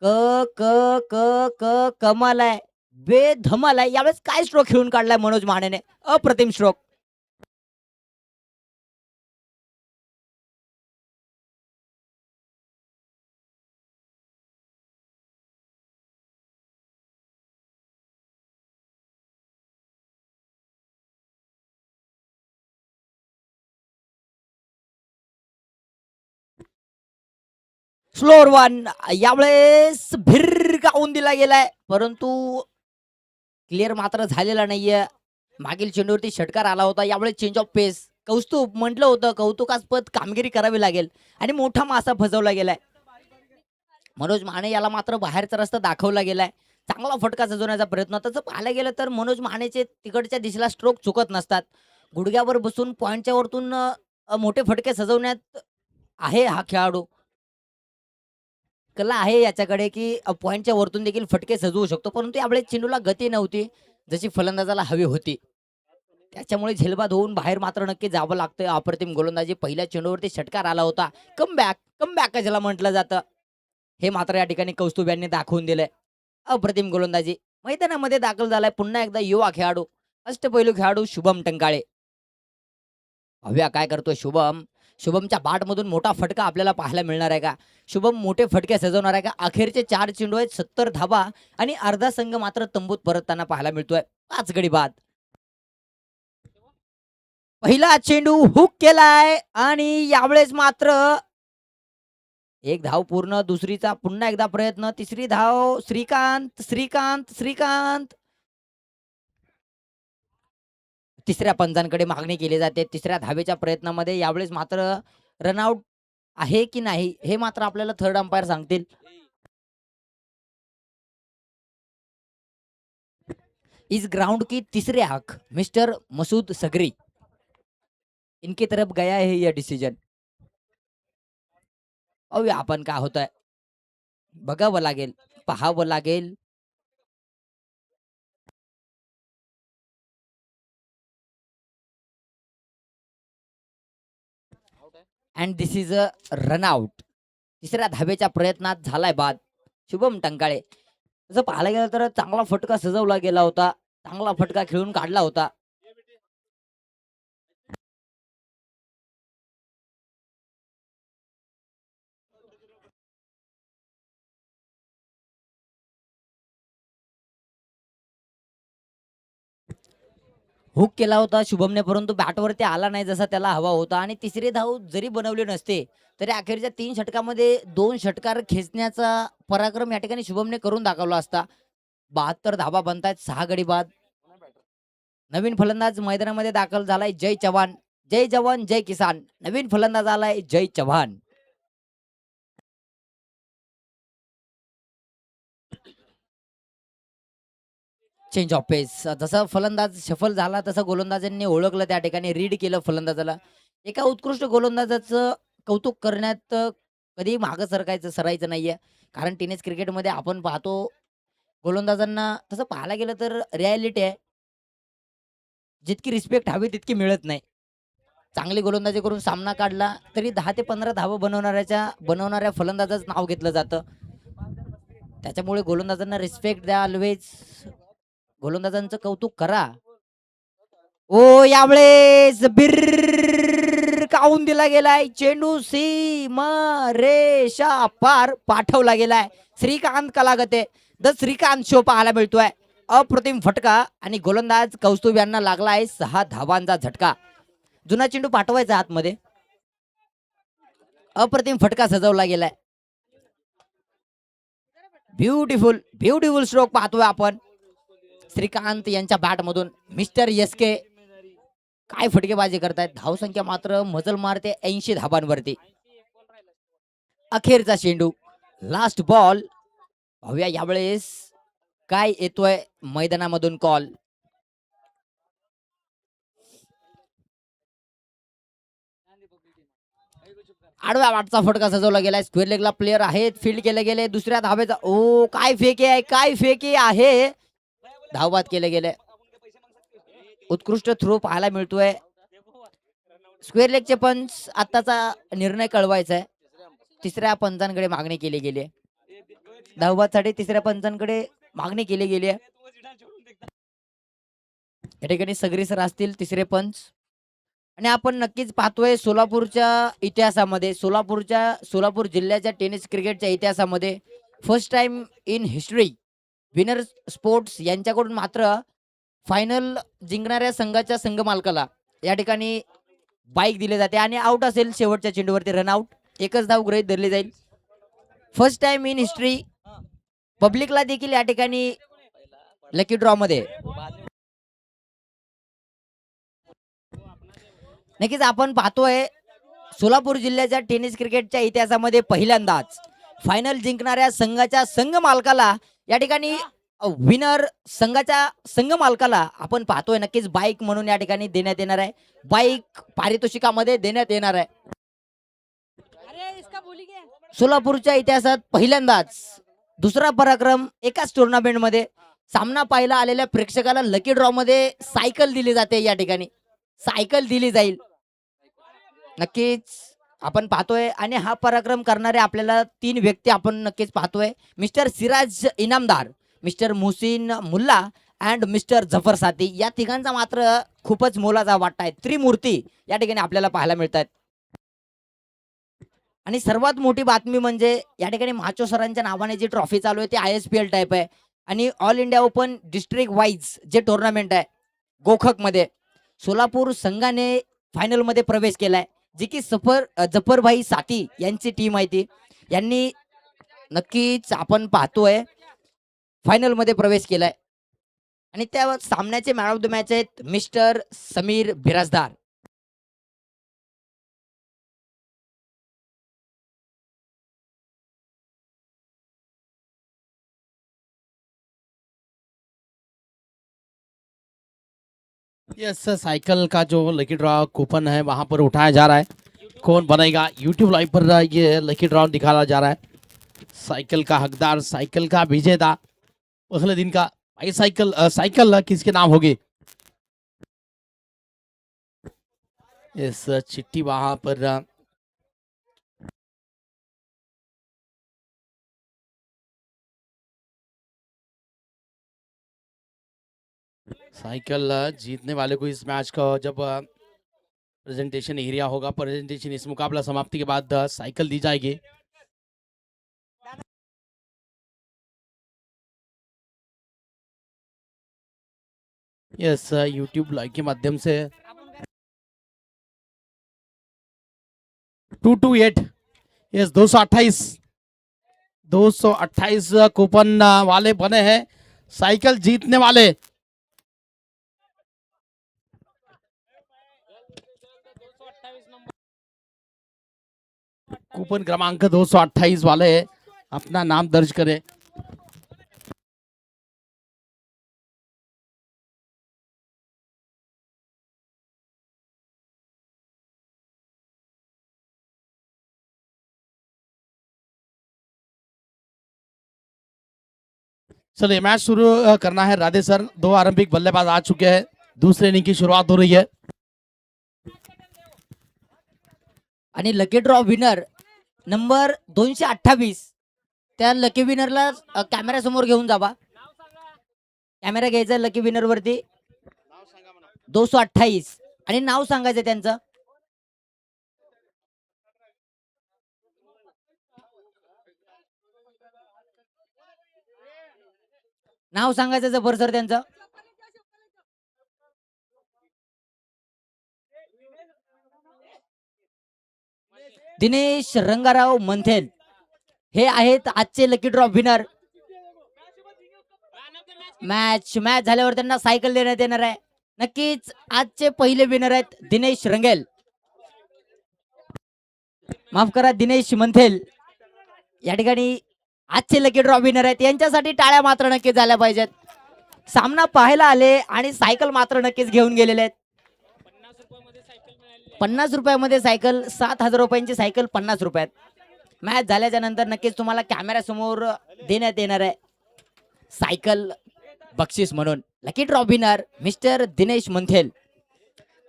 क क क क कमाल आहे, बेधमाल आहे. यावेळेस काय स्ट्रोक खेळून काढलाय मनोज मानेने, अप्रतिम स्ट्रोक. फ्लोर वन यावेळेस भिरकावून दिला गेलाय, परंतु क्लिअर मात्र झालेला नाहीये. मागील चेंडूवरती षटकार आला होता, यावेळेस चेंज ऑफ पेस. कौस्तुभ म्हटलं होतं कौतुकास्पद कामगिरी करावी लागेल आणि मोठा मासा फसवला गेलाय. मनोज माने याला मात्र बाहेरचा रस्ता दाखवला गेलाय. चांगला फटका सजवण्याचा प्रयत्न. तसं पाहायला गेलं तर मनोज मानेचे तिकडच्या दिशेला स्ट्रोक चुकत नसतात. गुडघ्यावर बसून पॉइंटच्या वरतून मोठे फटके सजवण्यात आहे हा खेळाडू. कला आहे याच्याकडे की पॉइंटच्या वरतून देखील फटके सजवू शकतो, परंतु यावेळेस चेंडूला गती नव्हती जशी फलंदाजाला हवी होती. त्याच्यामुळे झेलबाद होऊन बाहेर मात्र नक्की जावं लागतं. अप्रतिम गोलंदाजी, पहिल्या चेंडूवरती षटकार आला होता. कमबॅक ज्याला म्हटलं जातं, हे मात्र या ठिकाणी कौस्तुभ यांनी दाखवून दिलंय. अप्रतिम गोलंदाजी, मैदानामध्ये दाखल झालाय पुन्हा एकदा युवा खेळाडू, अष्टपैलू खेळाडू शुभम टंकाळे. भव्या काय करतोय शुभम. शुभमच्या बाट मधून मोठा फटका आपल्याला पाहायला मिळणार आहे का? शुभम मोठे फटके सजवणार आहे का? अखेरचे 4 चेंडू आहेत, 70 धाबा आणि अर्धा संघ मात्र तंबूत परतताना पाहायला मिळतोय. 5 गडी बाद. पहिला चेंडू हुक केलाय आणि यावेळेस मात्र एक धाव पूर्ण, दुसरीचा पुन्हा एकदा प्रयत्न, तिसरी धाव. श्रीकांत तिसऱ्या पंचांकडे मागणी केली जाते. तिसऱ्या धावेच्या प्रयत्नामध्ये यावेळेस मात्र रनआउट आहे की नाही हे मात्र आपल्याला थर्ड अंपायर सांगतील. इस ग्राउंड की तीसरे आंख मिस्टर मसूद सगरी, इनकी तरफ गया है यह डिसिजन. पाहूया आपण काय होतंय, बघावं लागेल, पाहावं लागेल. And this is a run out. तिसऱ्या धावेच्या प्रयत्नात झालाय बाद शुभम टंकाळे. जसं पाहायला गेलं तर चांगला फटका सजवला गेला होता, चांगला फटका खेळून काढला होता. हुक केला होता शुभमने, परंतु बॅटवरती आला नाही जसा त्याला हवा होता. आणि तिसरी धाव जरी बनवली नसते तरी अखेरच्या 3 षटकामध्ये 2 षटकार खेचण्याचा पराक्रम या ठिकाणी शुभमने करून दाखवला असता. 72 धावा बनतायत, 6 गडी बाद. नवीन फलंदाज मैदानामध्ये दाखल झालाय जय चव्हाण. जय जवान जय किसान. नवीन फलंदाज आलाय जय चव्हाण. चेंज ऑफ पेस. जसा फलंदाज सफल झाला तसं गोलंदाजांनी ओळखलं, त्या ठिकाणी रीड केलं फलंदाजाला. एका उत्कृष्ट गोलंदाजाचं कौतुक करण्यात कधी मागं सरायचं नाहीये. कारण टेनिस क्रिकेटमध्ये आपण पाहतो गोलंदाजांना तसं पाहायला गेलं तर रिॲलिटी आहे. जितकी रिस्पेक्ट हवी तितकी मिळत नाही. चांगली गोलंदाजी करून सामना काढला तरी 10 ते 15 धावा बनवणाऱ्या फलंदाजाचं नाव घेतलं जातं. त्याच्यामुळे गोलंदाजांना रिस्पेक्ट द्या ऑल्वेज. गोलंदाजांचं कौतुक करा. ओ यावेळेस काऊन दिला गेलाय चेंडू सीमा रेषा पार पाठवला गेलाय. श्रीकांत कलागते द श्रीकांत शो पाहायला मिळतोय. अप्रतिम फटका आणि गोलंदाज कौस्तुभ यांना लागलाय 6 धावांचा झटका. जुना चेंडू पाठवायचा आतमध्ये. अप्रतिम फटका सजवला गेलाय. ब्युटिफुल ब्युटिफुल स्ट्रोक पाहतोय आपण श्रीकांत यांच्या बॅट मधून. मिस्टर एसके काय फटकेबाजी करतायत. धावसंख्या मात्र मजल मारते 80 धाबांवरती. अखेरचा चेंडू लास्ट बॉल. पाहूया यावेळेस काय येतोय मैदानामधून कॉल. आडव्या वाटचा फटका सजवला गेलाय. स्क्वेअर लेगला प्लेयर आहेत. फील्ड केले गेले. दुसऱ्या धावेचा ओ काय फेके आहे काय फेके आहे. धावबाद केले गेले. उत्कृष्ट थ्रो पाहायला मिळतोय. स्क्वेअर लेगचे पंच आताचा निर्णय कळवायचा आहे. तिसऱ्या पंचांकडे मागणी केली गेली आहे. धावबादसाठी तिसऱ्या पंचांकडे मागणी केली गेली आहे. या ठिकाणी सगरीसर असतील तिसरे पंच. आणि आपण नक्कीच पाहतोय सोलापूरच्या इतिहासामध्ये सोलापूर जिल्ह्याच्या टेनिस क्रिकेटच्या इतिहासामध्ये first time in history winner sports यांच्याकडून मात्र फायनल जिंकणाऱ्या संघाच्या संघ मालकाला या ठिकाणी बाईक दिली जाते आणि आउट असेल शेवटच्या चेंडूवरती रनआउट. एकच धाव गृहीत धरली जाईल. First time in history. पब्लिकला देखील या ठिकाणी लकी ड्रॉ मध्ये नक्कीच आपण पाहतोय सोलापूर जिल्ह्याच्या टेनिस क्रिकेटच्या इतिहासामध्ये पहिल्यांदाच फायनल जिंकणाऱ्या संघाच्या संघ मालकाला या ठिकाणी विनर संघाच्या संघ मालकाला आपण पाहतोय नक्कीच बाईक म्हणून या ठिकाणी देण्यात येणार आहे. बाईक पारितोषिकामध्ये देण्यात येणार आहे. सोलापूरच्या इतिहासात पहिल्यांदाच दुसरा पराक्रम एकाच टुर्नामेंट मध्ये. सामना पाहायला आलेल्या प्रेक्षकाला लकी ड्रॉ मध्ये सायकल दिली जाते. या ठिकाणी सायकल दिली जाईल. नक्कीच आपण पाहतोय आणि हा पराक्रम करणारे आपल्याला 3 व्यक्ती आपण नक्कीच पाहतोय. Mister Siraj Inamdar, mister Muhsin Mulla and mister Jafar Sathi. या तिघांचा मात्र खूपच मोलाचा वाटा आहे. त्रिमूर्ती या ठिकाणी आपल्याला पाहायला मिळतात. आणि सर्वात मोठी बातमी म्हणजे या ठिकाणी माचो सरांच्या नावाने जी ट्रॉफी चालू आहे ती ISPL टाईप आहे. आणि all India open district wise जे टुर्नामेंट आहे गोखक मध्ये सोलापूर संघाने फायनल मध्ये प्रवेश केलाय. जी की जफरभाई साथी यांची टीम आहे ती. यांनी नक्कीच आपण पाहतोय फायनल मध्ये प्रवेश केलाय. आणि त्या सामन्याचे मॅन ऑफ द मॅच आहेत mister Sameer Birajdar. Yes cycle का जो लकी ड्रॉ कूपन है वहां पर उठाया जा रहा है. कौन बनेगा यूट्यूब लाइव पर ये लकी ड्रॉ दिखाया जा रहा है. साइकिल का हकदार, साइकिल का विजेता अगले दिन का भाई साइकिल किसके नाम होगी. यस चिट्ठी वहां पर साइकिल जीतने वाले को इस मैच का जब प्रेजेंटेशन एरिया होगा, प्रेजेंटेशन इस मुकाबला समाप्ति के बाद साइकिल दी जाएगी. यस यूट्यूब लाइव के माध्यम से 228 यस 228 कूपन वाले बने हैं साइकिल जीतने वाले. कूपन क्रमांक 228 वाले अपना नाम दर्ज करें. चलिए मैच शुरू करना है राधे सर। 2 आरंभिक बल्लेबाज आ चुके हैं, दूसरे इनिंग की शुरुआत हो रही है। आणि लकी ड्रॉ विनर नंबर 228 त्या लकी विनरला कॅमेरा समोर घेऊन जावा. कॅमेरा घ्यायचा लकी विनर वरती 228 आणि नाव सांगायचं त्यांचं. नाव सांगायचं जबर सर त्यांचं. दिनेश रंगाराव मंथेल हे आहेत आजचे लकी ड्रॉ विनर. मॅच झाल्यावर त्यांना सायकल देण्यात येणार आहे. नक्कीच आजचे पहिले विनर आहेत दिनेश रंगेल, माफ करा दिनेश मंथेल. या ठिकाणी आजचे लकी ड्रॉ विनर आहेत, यांच्यासाठी टाळ्या मात्र नक्कीच झाल्या पाहिजेत. सामना पाहायला आले आणि सायकल मात्र नक्कीच घेऊन गेलेले आहेत. 50 रुपयामध्ये सायकल, 7,000 रुपयांची सायकल 50 रुपयात. मॅच झाल्याच्या नंतर नक्कीच तुम्हाला कॅमेरा समोर देण्यात येणार आहे सायकल बक्षीस म्हणून. Lucky draw winner mister Dinesh Manthel.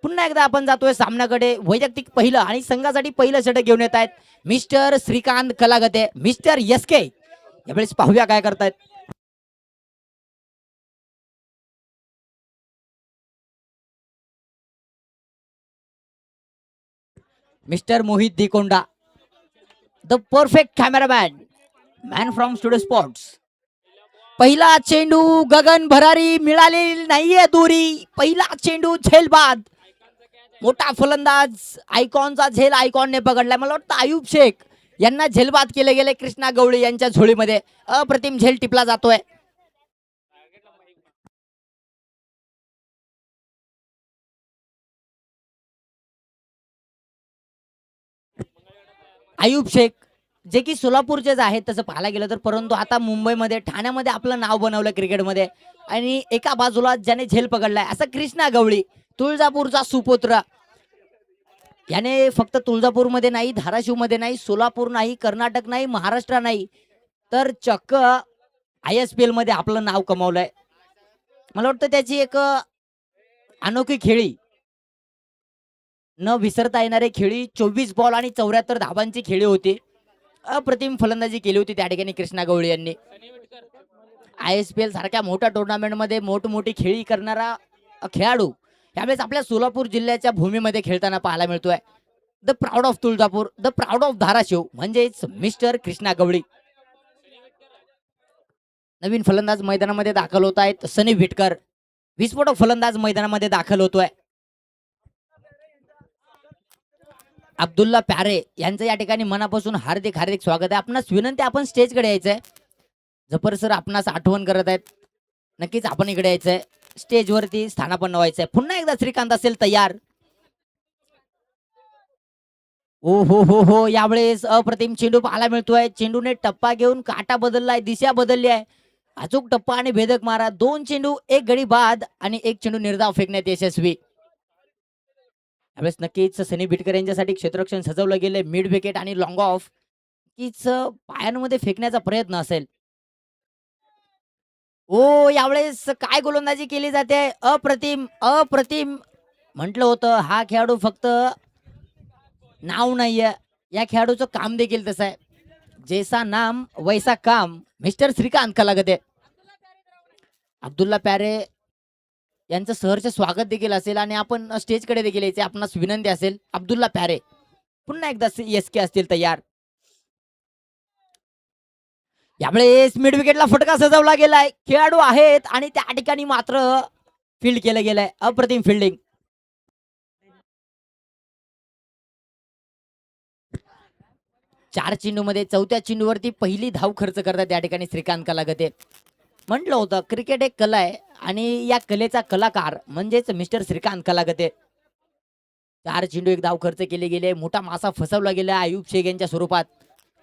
पुन्हा एकदा आपण जातोय सामन्याकडे. वैयक्तिक पहिलं आणि संघासाठी पहिलं षटक घेऊन येत आहेत mister Shrikant Kalagate, mister SK. यावेळेस पाहूया काय करतायत. Mister Mohit Dikonda, the perfect cameraman, man from studio sports. पहिला चेंडू गगन भरारी, मिळालेली नाहीये दुरी. पहिला चेंडू झेलबाद. मोठा फलंदाज आयकॉनचा झेल आयकॉनने पकडलाय. मला वाटतं आयुब शेख यांना झेलबाद केले गेले कृष्णा गवळी यांच्या झोळीमध्ये. अप्रतिम झेल टिपला जातोय. आयुब शेख जे की सोलापूरचेच आहेत तसं पाहायला गेलं तर, परंतु आता मुंबईमध्ये ठाण्यामध्ये आपलं नाव बनवलं क्रिकेटमध्ये. आणि एका बाजूला ज्याने झेल पकडलाय असा कृष्णा गवळी, तुळजापूरचा सुपुत्र. याने फक्त तुळजापूरमध्ये नाही, धाराशिवमध्ये नाही, सोलापूर नाही, कर्नाटक नाही, महाराष्ट्र नाही, तर चक्क ISPL मध्ये आपलं नाव कमावलंय. मला वाटतं त्याची एक अनोखी खेळी, न विसरता येणारी खेळी, 24 बॉल आणि 74 धावांची खेळी होती. अप्रतिम फलंदाजी केली होती त्या ठिकाणी कृष्णा गवळी यांनी. ISPL सारख्या मोठ्या टुर्नामेंटमध्ये मोठमोठी खेळी करणारा खेळाडू यावेळेस आपल्या सोलापूर जिल्ह्याच्या भूमीमध्ये खेळताना पाहायला मिळतोय. The proud of Tuljapur, the proud of Dharashiv म्हणजेच मिस्टर कृष्णा गवळी. नवीन फलंदाज मैदानामध्ये दाखल होत आहेत सनी विटकर. विस्फोटक फलंदाज मैदानामध्ये दाखल होतोय. अब्दुल्ला प्यारे यांचं या ठिकाणी मनापासून हार्दिक हार्दिक स्वागत आहे. आपणास विनंती, आपण स्टेजकडे यायचंय. जफर सर आपणास आठवण करत आहेत, नक्कीच आपण इकडे यायचंय. स्टेजवरती स्थानापन्न व्हायचंय. पुन्हा एकदा श्रीकांत असेल तयार. ओ हो, यावेळेस अप्रतिम चेंडू पाहायला मिळतोय. चेंडूने टप्पा घेऊन काटा बदललाय, दिशा बदलली आहे. अचूक टप्पा आणि भेदक मारा. 2 चेंडू 1 गडी बाद आणि 1 चेंडू निर्धाव फेकण्यात यशस्वी. यावेळेस नक्कीच सनी बिटकर यांच्यासाठी क्षेत्ररक्षण सजवलं गेले. मिड विकेट आणि लॉंग ऑफ कीच पायांमध्ये फेकण्याचा प्रयत्न असेल. ओ यावेळेस काय गोलंदाजी केली जाते. अप्रतिम म्हटलं होतं. हा खेळाडू फक्त नाव नाहीये, या खेळाडूचं काम देखील तसं आहे. जैसा नाम वैसा काम, मिस्टर श्रीकांत कलागते. अब्दुल्ला प्यारे यांचं सहर्ष स्वागत देखील असेल आणि आपण स्टेजकडे देखील यायचे. आपणास विनंती असेल. अब्दुल्ला प्यारे पुन्हा एकदा SK असतील तयार. यावेळेस मिड विकेटला फटका सजवला गेलाय. खेळाडू आहेत आणि त्या ठिकाणी मात्र फील्ड केलं गेलंय. अप्रतिम फिल्डिंग. चार चेंडूमध्ये 4थ्या चेंडूवरती पहिली धाव खर्च करतात त्या ठिकाणी श्रीकांत कलागते. म्हटलं होतं क्रिकेट एक कला आहे आणि या कलेचा कलाकार म्हणजेच मिस्टर श्रीकांत कलागते. 4 चेंडू 1 धाव खर्च केले गेले. मोठा मासा फसवला गेला आयुब शेख यांच्या स्वरूपात.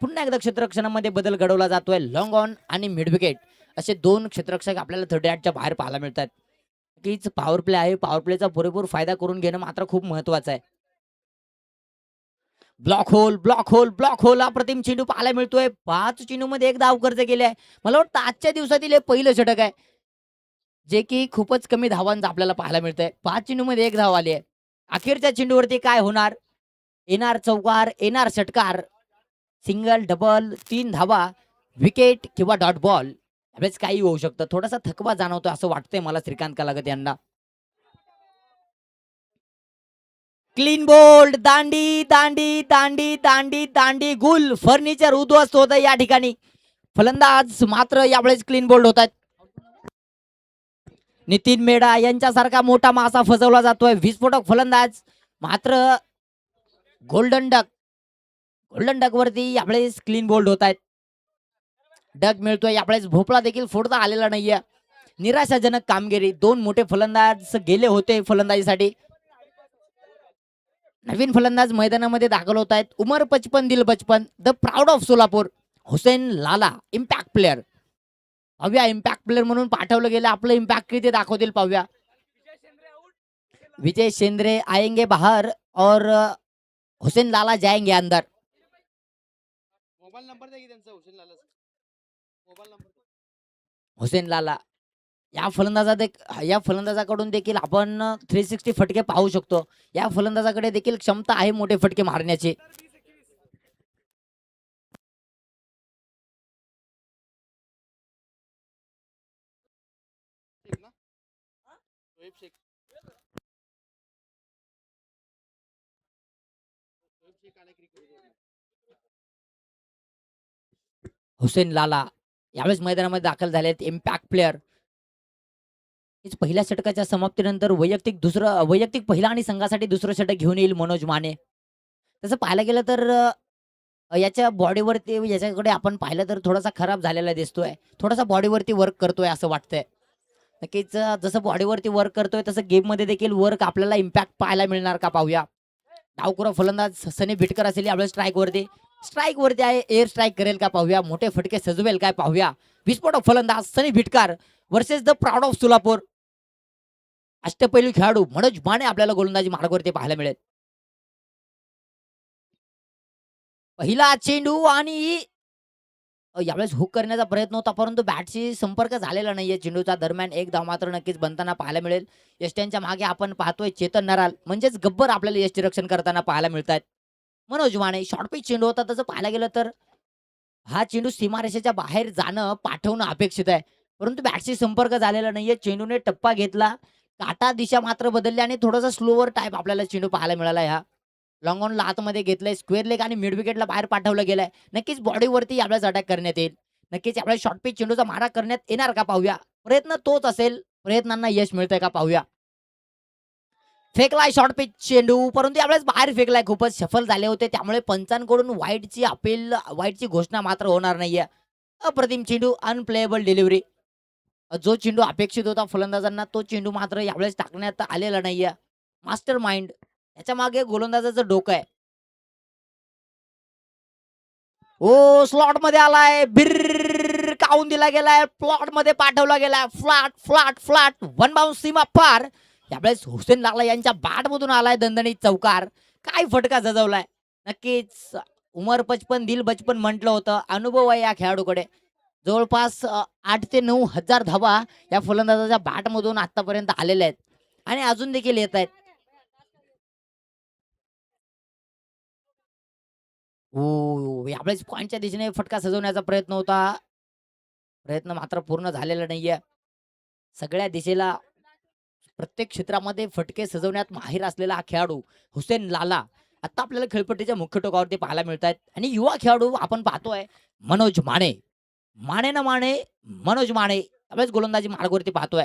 पुन्हा एकदा क्षेत्ररक्षणामध्ये बदल घडवला जातोय. लॉंग ऑन आणि मिड विकेट असे 2 क्षेत्ररक्षक आपल्याला 38च्या बाहेर पाहायला मिळतात. कीच पॉवर प्ले आहे. पॉवर प्लेचा पुरेपूर फायदा करून घेणं मात्र खूप महत्वाचं आहे. ब्लॉक होल अप्रतिम चेंडू पाहायला मिळतोय. 5 चेंडूमध्ये 1 धाव खर्च केले आहे. मला वाटतं आजच्या दिवसातील हे पहिलं षटक आहे जे की खूपच कमी धावांचं आपल्याला पाहायला मिळतंय. 5 चेंडूमध्ये 1 धाव आली आहे. अखेरच्या चेंडूवरती काय होणार? येणार चौकार, येणार षटकार, सिंगल, डबल, 3 धावा, विकेट किंवा डॉट बॉल. यावेळेस काही होऊ शकतं. थोडासा थकवा जाणवतो असं वाटतंय मला श्रीकांत कलागत यांना. क्लीन बोल्ड, दांडी दांडी दांडी दांडी दांडी गुल फर्निचर उद्ध्वस्त होतं या ठिकाणी. फलंदाज मात्र यावेळेस क्लीन बोल्ड होतात. नितीन मेढा यांच्यासारखा मोठा मासा फसवला जातोय. विस्फोटक फलंदाज मात्र गोल्डन डक वरती यावेळेस क्लीन बोल्ड होत आहेत. डक मिळतोय यावेळेस. भोपळा देखील फोडता आलेला नाहीये. निराशाजनक कामगिरी. 2 मोठे फलंदाज गेले होते फलंदाजीसाठी. नवीन फलंदाज मैदानामध्ये दाखल होत आहेत. उमर 55 दिल 55, the proud of Solapur, Hussain Lala, impact player. पाहूया इम्पॅक्ट प्लेअर म्हणून पाठवलं गेलं. आपलं इम्पॅक्ट किती दाखवतील पाहूया. विजय शेंद्रे आएंगे बाहर और हुसेन लाला जाएंगे अंदर. मोबाईल नंबर द्या की त्यांचा हुसेन लाला मोबाईल नंबर. हुसेन लाला या फलंदाजाकडून देखील आपण 360 फटके पाहू शकतो. या फलंदाजाकडे देखील क्षमता आहे मोठे फटके मारण्याची. हुसेन लाला यावेळेस मैदानामध्ये दाखल झालेत. Impact player. पहिल्या षटकाच्या समाप्तीनंतर वैयक्तिक पहिला आणि संघासाठी दुसरं षटक घेऊन येईल मनोज माने. तसं पाहायला गेलं तर याच्या बॉडीवरती याच्याकडे आपण पाहिलं तर थोडासा खराब झालेला दिसतोय. थोडासा बॉडीवरती वर्क करतोय असं वाटतंय. नक्कीच जसं बॉडीवरती वर्क करतोय तसं गेम मध्ये देखील वर्क आपल्याला इम्पॅक्ट पाहायला मिळणार का पाहूया. डावखुरा फलंदाज सनी बिटकर असेल यावेळेस स्ट्राईक वरती आहे. एअर स्ट्राईक करेल का पाहूया. मोठे फटके सजवेल काय पाहूया. विस्फोटक फलंदाज सनी बिटकर versus the proud of Solapur. अष्टपैलू खेळाडू मनोज माने आपल्याला गोलंदाजी मार्गावरती पाहायला मिळेल. पहिला चेंडू आणि यावेळेस हुक करण्याचा प्रयत्न होता परंतु बॅटशी संपर्क झालेला नाहीये. चेंडूच्या दरम्यान 1 धाव मात्र नक्कीच बनताना पाहायला मिळेल. यष्ट्यांच्या मागे आपण पाहतोय चेतन नराल म्हणजेच गब्बर आपल्याला यष्टी रक्षण करताना पाहायला मिळत आहेत. मनोज माने शॉर्ट पिच चेंडू होता. तसं पाहायला गेलं तर हा चेंडू सीमारेषेच्या बाहेर जाणं पाठवणं अपेक्षित आहे परंतु बॅटशी संपर्क झालेला नाहीये. चेंडूने टप्पा घेतला. काटा दिशा मात्र बदलली आणि थोडासा स्लोवर टाईप आपल्याला चेंडू पाहायला मिळाला. ह्या लॉंग ऑन आतमध्ये घेतलंय. स्क्वेअर लेग आणि मिड विकेटला बाहेर पाठवलं गेलंय. नक्कीच बॉडीवरती यावेळेस अटॅक करण्यात येईल. नक्कीच यावेळेस शॉर्ट पिच चेंडूचा मारा करण्यात येणार का पाहूया. प्रयत्न तोच असेल. प्रयत्नांना यश मिळतंय का पाहूया. फेकलाय शॉर्ट पिच चेंडू परंतु यावेळेस बाहेर फेकलाय. खूपच सफल झाले होते त्यामुळे पंचांकडून वाईटची घोषणा मात्र होणार नाहीये. अप्रतिम चेंडू, अनप्लेएबल डिलिव्हरी. जो चेंडू अपेक्षित होता फलंदाजांना तो चेंडू मात्र यावेळेस टाकण्यात आलेला नाहीये. मास्टर माइंड याच्या मागे गोलंदाजाचं डोकं आहे. ओ स्लॉट मध्ये आलाय. बिर काऊन दिला गेलाय. प्लॉट मध्ये पाठवला गेलाय. फ्लॅट 1 बाउन्स सीमा पार. यावेळेस हुसेन लाला यांच्या बॅट मधून आलाय दणदणीत चौकार. काय फटका जजवलाय. नक्कीच उमर 55 दिल 55 म्हटलं होतं. अनुभव आहे या खेळाडूकडे. जवळपास 8 ते 9 हजार धावा या फलंदाजाच्या बॅट मधून आतापर्यंत आलेल्या आहेत आणि अजून देखील येत आहेत. यावेळेस पॉइंटच्या दिशेने फटका सजवण्याचा प्रयत्न होता. प्रयत्न मात्र पूर्ण झालेला नाहीये. सगळ्या दिशेला प्रत्येक क्षेत्रामध्ये फटके सजवण्यात माहिर असलेला हा खेळाडू हुसेन लाला आता आपल्याला खेळपट्टीच्या मुख्य टोकावरती पाहायला मिळत आहेत. आणि युवा खेळाडू आपण पाहतोय मनोज माने. मनोज माने यावेळेस गोलंदाजी मार्गावरती पाहतोय.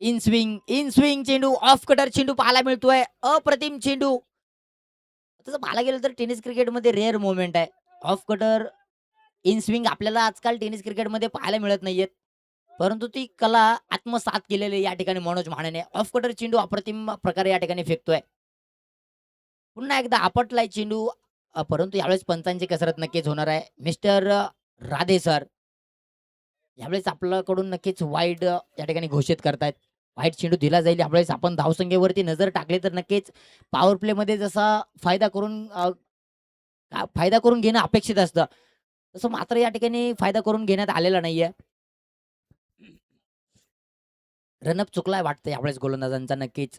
इन स्विंग चेंडू, ऑफ कटर चेंडू पाहायला मिळतोय. अप्रतिम चेंडू. तसं पाहायला गेलं तर टेनिस क्रिकेटमध्ये रेअर मोमेंट आहे. ऑफ कटर इन स्विंग आपल्याला आजकाल टेनिस क्रिकेटमध्ये पाहायला मिळत नाहीयेत परंतु ती कला आत्मसात केलेली या ठिकाणी मनोज मानेने. ऑफ कटर चेंडू अप्रतिम प्रकारे या ठिकाणी फेकतोय. पुन्हा एकदा आपटलाय चेंडू परंतु यावेळेस पंचांची कसरत नक्कीच होणार आहे. मिस्टर राधे सर यावेळेस आपल्याकडून नक्कीच वाईड या ठिकाणी घोषित करतायत. वाईट चेंडू दिला जाईल यावेळेस आपण धावसंख्येवरती नजर टाकली तर नक्कीच पॉवर प्ले मध्ये जसा फायदा करून घेणं अपेक्षित असतं तसं मात्र या ठिकाणी फायदा करून घेण्यात आलेला नाहीये. रनअप चुकलाय वाटतं यावेळेस गोलंदाजांचा नक्कीच.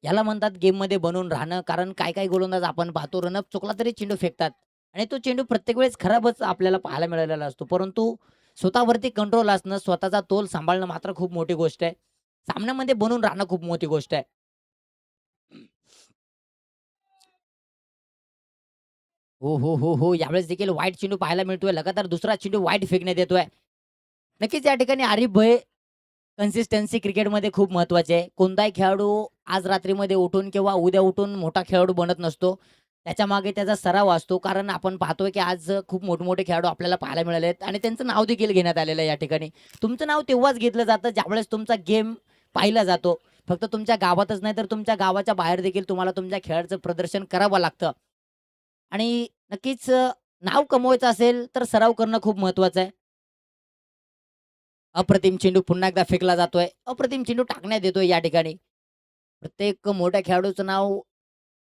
याला म्हणतात गेम मध्ये बनून राहणं, कारण काय काय गोलंदाज आपण पाहतो रनअप चुकला तरी चेंडू फेकतात आणि तो चेंडू प्रत्येक वेळेस खराबच आपल्याला पाहायला मिळालेला असतो. परंतु स्वतःवरती कंट्रोल असणं, स्वतःचा तोल सांभाळणं मात्र खूप मोठी गोष्ट आहे. सामन्यामध्ये बनून राहणं खूप मोठी गोष्ट आहे. हो यावेळेस देखील वाईट चेंडू पाहायला मिळतोय. लगातार दुसरा चेंडू वाईट फेकण्यात येतोय. नक्कीच या ठिकाणी आरिफ भय कन्सिस्टन्सी क्रिकेटमध्ये खूप महत्वाची आहे. कोणताही खेळाडू आज रात्रीमध्ये उठून किंवा उद्या उठून मोठा खेळाडू बनत नसतो. त्याच्या मागे त्याचा सराव असतो. कारण आपण पाहतोय की आज खूप मोठमोठे खेळाडू आपल्याला पाहायला मिळाले आहेत आणि त्यांचं नाव देखील घेण्यात आलेलं आहे या ठिकाणी. तुमचं नाव तेव्हाच घेतलं जातं ज्यावेळेस तुमचा गेम पाहिला जातो. फक्त तुमच्या गावातच नाही तर तुमच्या गावाच्या बाहेर देखील तुम्हाला तुमच्या खेळाचं प्रदर्शन करावं लागतं. आणि नक्कीच नाव कमवायचं असेल तर सराव करणं खूप महत्वाचं आहे. अप्रतिम चेंडू पुन्हा एकदा फेकला जातोय. अप्रतिम चेंडू टाकण्यात येतोय या ठिकाणी. प्रत्येक मोठ्या खेळाडूचं नाव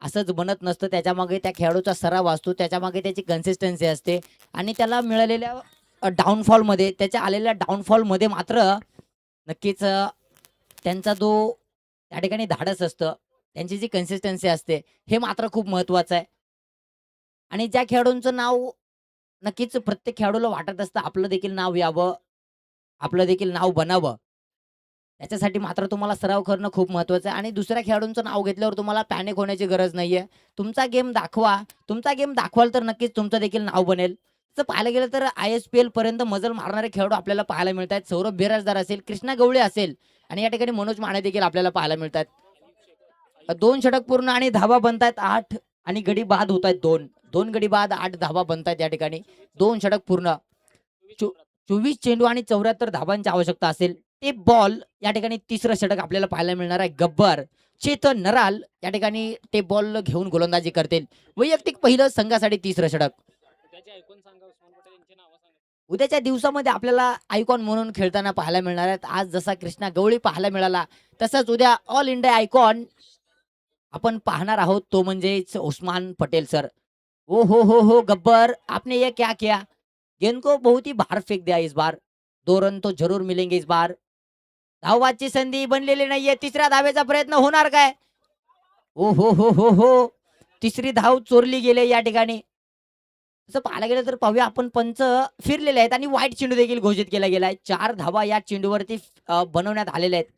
असंच बनत नसतं. त्याच्यामागे त्या खेळाडूचा सराव असतो. त्याच्यामागे त्याची कन्सिस्टन्सी असते आणि त्याला मिळालेल्या डाउनफॉलमध्ये त्याच्या आलेल्या डाउनफॉलमध्ये मात्र नक्कीच त्यांचा जो त्या ठिकाणी धाडस असतं, त्यांची जी कन्सिस्टन्सी असते, हे मात्र खूप महत्वाचं आहे. आणि ज्या खेळाडूंचं नाव नक्कीच प्रत्येक खेळाडूला वाटत असतं आपलं देखील नाव यावं, आपलं देखील नाव बनावं. त्याच्यासाठी मात्र तुम्हाला सराव करणं खूप महत्वाचं आहे आणि दुसऱ्या खेळाडूंचं नाव घेतल्यावर तुम्हाला पॅनिक होण्याची गरज नाहीये. तुमचा गेम दाखवा. तुमचा गेम दाखवाल तर नक्कीच तुमचं देखील नाव बनेल. तसं पाहायला गेलं तर ISPL पर्यंत मजल मारणारे खेळाडू आपल्याला पाहायला मिळत आहेत. सौरभ बिराजदार असेल, कृष्णा गवळी असेल आणि या ठिकाणी मनोज माने देखील आपल्याला पाहायला मिळतात. 2 षटक पूर्ण आणि धावा बनतायत 8 आणि गडी बाद होत आहेत 2. 2 गडी बाद 8 धावा बनतायत या ठिकाणी. 2 षटक पूर्ण. 24 चेंडू आणि 74 धावांची आवश्यकता असेल. ते बॉल या ठिकाणी तिसरं षटक आपल्याला पाहायला मिळणार आहे. गब्बर चेतन नराल या ठिकाणी ते बॉल घेऊन गोलंदाजी करतील. वैयक्तिक पहिलं संघासाठी तिसरं षटक. उद्याच्या दिवसामध्ये आपल्याला आयकॉन म्हणून खेळताना पाहायला मिळणार आहेत. आज जसा कृष्णा गवळी पाहायला मिळाला तसंच उद्या ऑल इंडिया आयकॉन आपण पाहणार आहोत तो म्हणजेच उस्मान पटेल सर. हो गब्बर आपने ये क्या किया? गेंद को बहुत ही बाहर फेक दिया इस बार. 2 रन तो जरूर मिलेंगे इस बार. धावबादची संधी बनलेली नाहीये. तिसऱ्या धावेचा प्रयत्न होणार काय? हो तिसरी धाव चोरली गेली या ठिकाणी. तसं पाहायला गेलं तर पाहूया आपण पंच फिरलेले आहेत आणि वाईट चेंडू देखील घोषित केला गेलाय. 4 धावा या चेंडूवरती बनवण्यात आलेल्या आहेत.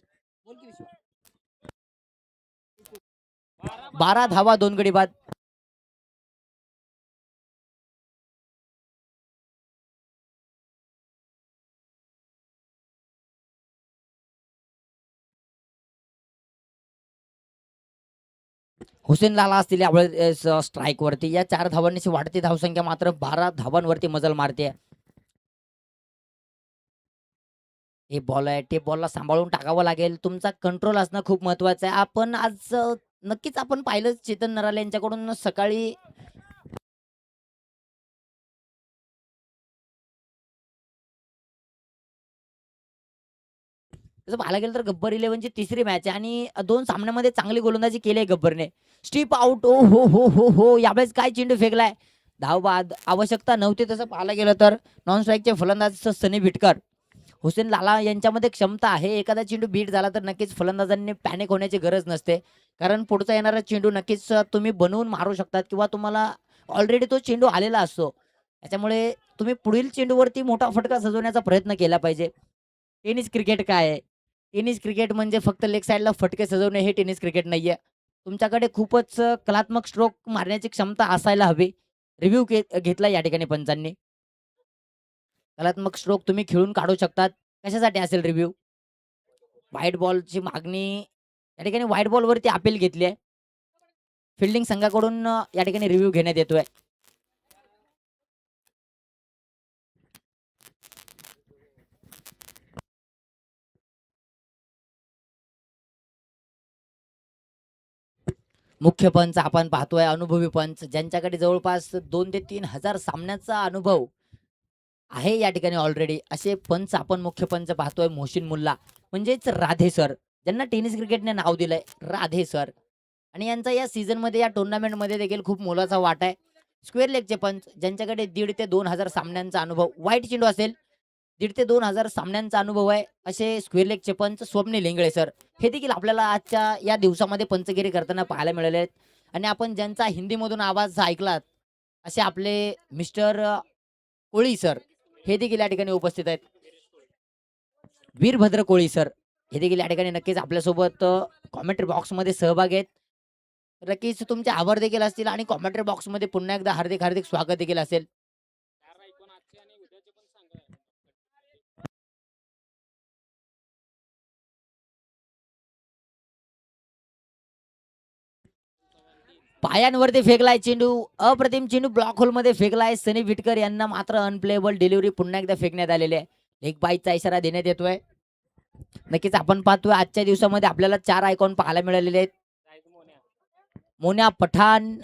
12 धावा 2 गडी बाद. हुसेन लाला असतील यावेळेस स्ट्राईक वरती. या 4 धावांची वाढती धावसंख्या मात्र 12 धावांवरती मजल मारते. हे बॉल आहे ते बॉलला सांभाळून टाकावं लागेल. तुमचा कंट्रोल असणं खूप महत्वाचं आहे. आपण आज नक्कीच आपण पाहिलं चेतन नराले यांच्याकडून सकाळी तसं पाहायला गेलं तर गब्बर 11ची तिसरी मॅच आहे आणि 2 सामन्यामध्ये चांगली गोलंदाजी केली आहे गब्बरने. Steep out. हो यावेळेस काय चेंडू फेकलाय. धाव बाद आवश्यकता नव्हती तसं पाहायला गेलं तर. नॉन स्ट्राईकचे फलंदाज सनी भिटकर. हुसेन लाला यांच्यामध्ये क्षमता आहे. एखादा चेंडू बीट झाला तर नक्कीच फलंदाजांनी पॅनिक होण्याची गरज नसते. कारण पुढचा येणारा चेंडू नक्कीच तुम्ही बनवून मारू शकतात किंवा तुम्हाला ऑलरेडी तो चेंडू आलेला असतो. त्याच्यामुळे तुम्ही पुढील चेंडूवरती मोठा फटका सजवण्याचा प्रयत्न केला पाहिजे. टेनिस क्रिकेट काय आहे? टेनिस क्रिकेट म्हणजे फक्त लेग साईडला फटके सजवणे हे टेनिस क्रिकेट नाहीये. तुमच्याकडे खूपच कलात्मक स्ट्रोक मारण्याची क्षमता असायला हवी. रिव्ह्यू घेतला या ठिकाणी पंचांनी. कलात्मक स्ट्रोक तुम्ही खेळून काढू शकतात. कशासाठी असेल रिव्ह्यू? व्हाईट बॉलची मागणी या ठिकाणी व्हाईट बॉलवरती अपील घेतली आहे. फिल्डिंग संघाकडून या ठिकाणी रिव्ह्यू घेण्यात येतोय. मुख्य पंच आपण पाहतोय अनुभवी पंच ज्यांच्याकडे जवळपास 2 ते 3 हजार सामन्याचा अनुभव आहे या ठिकाणी ऑलरेडी. असे पंच आपण मुख्य पंच पाहतोय मोहसिन मुल्ला म्हणजेच राधे सर, ज्यांना टेनिस क्रिकेटने नाव दिलंय राधे सर. आणि यांचा या सीझन मध्ये या टुर्नामेंट मध्ये देखील खूप मोलाचा वाटा आहे. स्क्वेअर लेगचे पंच ज्यांच्याकडे 1,500 ते 2,000 सामन्यांचा अनुभव, व्हाईट चेंडू असेल 1,500 ते 2,000 सामन्यांचा अनुभव आहे असे स्क्वेअर लेगचे पंच स्वप्नील इंगळे सर, हे देखील आपल्याला आजच्या या दिवसामध्ये पंचगिरी करताना पाहायला मिळाले आहेत. आणि आपण ज्यांचा हिंदीमधून आवाज ऐकलात असे आपले मिस्टर कोळी सर, हे देखील या ठिकाणी उपस्थित आहेत. वीरभद्र कोळी सर, हे देखील या ठिकाणी नक्कीच आपल्यासोबत कॉमेंट्री बॉक्स मध्ये सहभागी आहेत. नक्कीच तुमचे आभार देखील असतील आणि कॉमेंट्री बॉक्स मध्ये पुन्हा एकदा हार्दिक हार्दिक स्वागत देखील असेल. पायांवरती फेकलाय चेंडू, अप्रतिम चेंडू ब्लॉक होल मध्ये फेकलाय. सनी विटकर यांना मात्र अनप्लेबल डिलिव्हरी पुन्हा एकदा फेकण्यात आलेली आहे. लेग बाईचा इशारा देण्यात येतोय. नक्कीच आपण पाहतोय आजच्या दिवसामध्ये आपल्याला 4 आयकॉन पाहायला मिळालेले आहेत. मोन्या पठाण,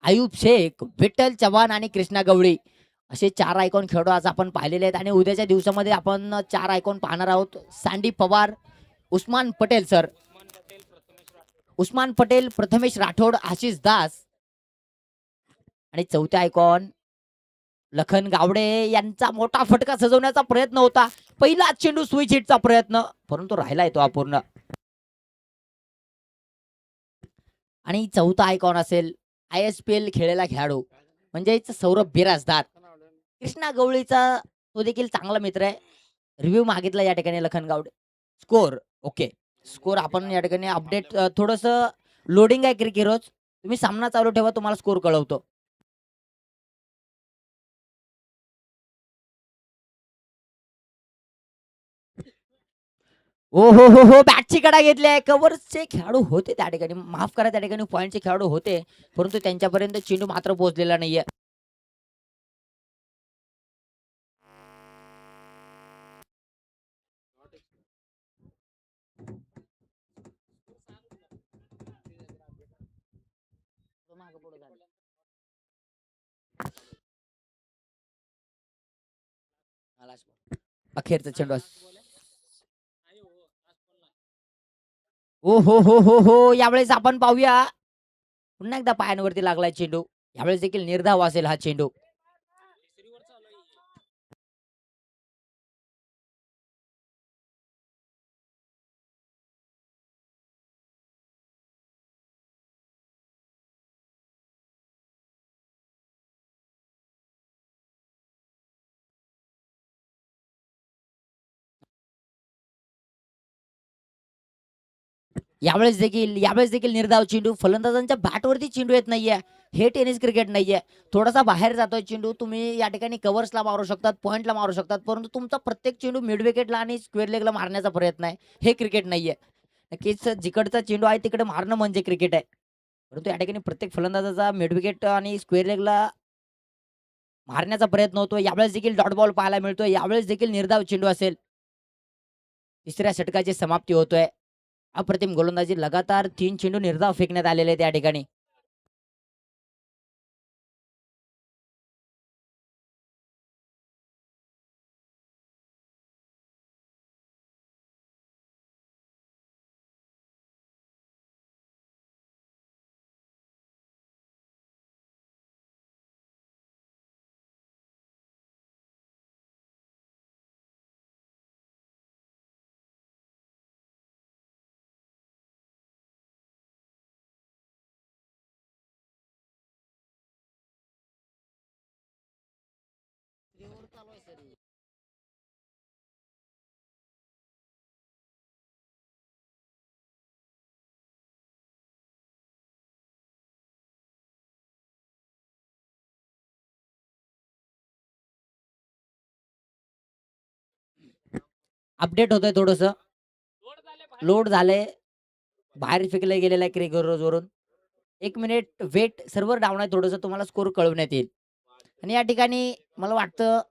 आयुब शेख, विठ्ठल चव्हाण आणि कृष्णा गवळी असे 4 आयकॉन खेळाडू आज आपण पाहिलेले आहेत. आणि उद्याच्या दिवसामध्ये आपण 4 आयकॉन पाहणार आहोत. सँडी पवार, उस्मान पटेल सर, उस्मान पटेल, प्रथमेश राठोड, आशिष दास आणि चौथ्या आयकॉन लखन गावडे यांचा मोठा फटका सजवण्याचा प्रयत्न होता. पहिला चेंडू स्विच हिटचा प्रयत्न, परंतु राहिलाय तो अपूर्ण. आणि चौथा आयकॉन असेल ISPL खेळलेला खेळाडू म्हणजेच सौरभ बिराजदार. कृष्णा गवळीचा तो देखील चांगला मित्र आहे. रिव्ह्यू मागितला या ठिकाणी Lakhan Gawade. Score okay, score आपण या ठिकाणी अपडेट, थोडस लोडिंग आहे क्रिकेट रोज, तुम्ही सामना चालू ठेवा, तुम्हाला स्कोर कळवतो. ओ हो, बॅटची कडा घेतली आहे. कव्हरचे खेळाडू होते त्या ठिकाणी, माफ करा, त्या ठिकाणी पॉईंटचे खेळाडू होते, परंतु त्यांच्यापर्यंत चेंडू मात्र पोहोचलेला नाहीये. अखेरचा चेंडू. हो, यावेळेस आपण पाहूया पुन्हा एकदा पायांवरती लागलाय चेंडू. यावेळेस देखील निर्धाव असेल हा चेंडू. यावेळेस देखील निर्धाव चेंडू. फलंदाजांच्या बॅटवरती चेंडू येत नाहीये. हे टेनिस क्रिकेट नाहीये. थोडासा बाहेर जातोय चेंडू. तुम्ही या ठिकाणी कव्हर्सला मारू शकतात, पॉइंटला मारू शकतात, परंतु तुमचा प्रत्येक चेंडू मिड विकेटला आणि स्क्वेअर लेगला मारण्याचा प्रयत्न आहे. हे क्रिकेट नाहीये. नक्कीच जिकडचा चेंडू आहे तिकडे मारणं म्हणजे क्रिकेट आहे, परंतु या ठिकाणी प्रत्येक फलंदाजाचा मिड विकेट आणि स्क्वेअर लेगला मारण्याचा प्रयत्न होतो. यावेळेस देखील डॉट बॉल पाहायला मिळतोय. यावेळेस देखील निर्धाव चेंडू असेल. तिसऱ्या षटकाची समाप्ती होतोय. अप्रतिम गोलंदाजी, लगातार 3 चेंडू निर्धाव फेकण्यात आलेले आहेत या ठिकाणी. अपडेट होतोय, थोडस लोड झालंय, बाहेर फेकलं गेलेलं आहे क्रिकेट वरून. 1 मिनिट वेट, सर्व्हर डाऊन आहे, थोडस तुम्हाला स्कोर कळवण्यात येईल. आणि या ठिकाणी मला वाटतं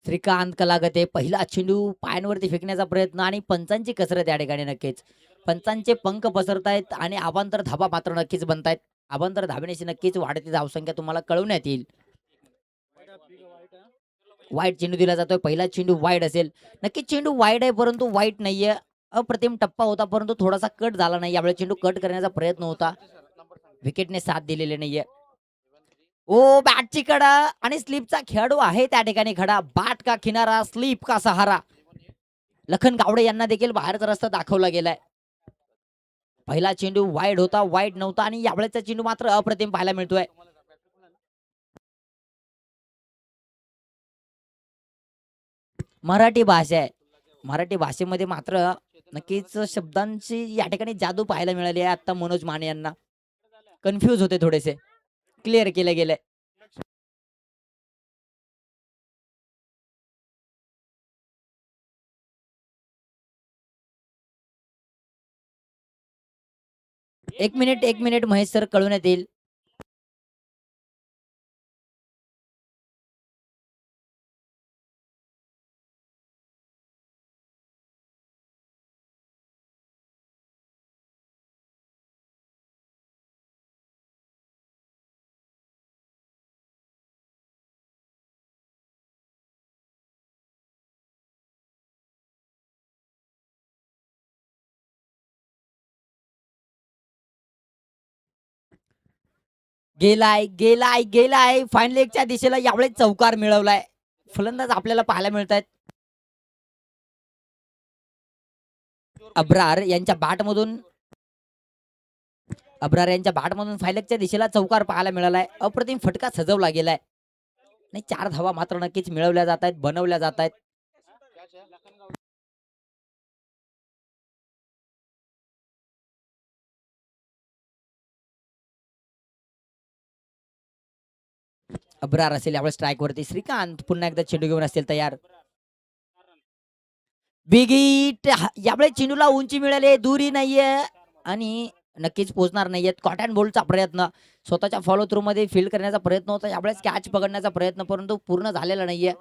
श्रीकांत कलागते पहिला चेंडू पायांवरती फेकण्याचा प्रयत्न आणि पंचांची कसरत या ठिकाणी नक्कीच. पंचांचे पंख पसरतायत आणि अवांतर धाबा मात्र नक्कीच बनतायत. अवांतर धाबेनेशी नक्कीच वाढती धावसंख्या तुम्हाला कळवण्यात येईल. वाईट चेंडू दिला जातोय. पहिला चेंडू वाईड असेल. नक्कीच चेंडू वाईड आहे परंतु वाईट नाहीये. अप्रतिम टप्पा होता परंतु थोडासा कट झाला नाही. यावेळी चेंडू कट करण्याचा प्रयत्न होता. विकेटने साथ दिलेली नाहीये. ओ बॅटची कडा आणि स्लिपचा खेळाडू आहे त्या ठिकाणी खडा. बॅट का किनारा, स्लिप का सहारा. लखन गावडे यांना देखील बाहेरचा रस्ता दाखवला गेलाय. पहिला चेंडू वाईड होता, वाईड नव्हता आणि यावेळेचा चेंडू मात्र अप्रतिम पाहायला मिळतोय. मराठी भाषा आहे. मराठी भाषेमध्ये मात्र नक्कीच शब्दांची या ठिकाणी जादू पाहायला मिळाली आहे. आता मनोज माने यांना कन्फ्यूज होते थोडेसे. क्लिअर केले गेले. एक मिनिट महेश सर कळवण्यात येईल. गेलाय गेलाय गेलाय फाईन लेगच्या दिशेला यावेळेस चौकार मिळवलाय. फलंदाज आपल्याला पाहायला मिळत आहेत. अब्रार यांच्या बॅटमधून फायलेगच्या दिशेला चौकार पाहायला मिळालाय. अप्रतिम फटका सजवला गेलाय. नाही 4 धावा मात्र नक्कीच मिळवल्या जात आहेत, बनवल्या जात आहेत. अब्रार असेल यावेळेस स्ट्राईक वरती. श्रीकांत पुन्हा एकदा चेंडू घेऊन असतील तयार. Big hit. यावेळेस चेंडूला उंची मिळाली, दुरी नाहीये आणि नक्कीच पोहोचणार नाहीयेत. कॉट अँड बोल्डचा प्रयत्न स्वतःच्या फॉलो थ्रू मध्ये फील्ड करण्याचा प्रयत्न होता. यावेळेस कॅच पकडण्याचा प्रयत्न परंतु पूर्ण झालेला नाहीये.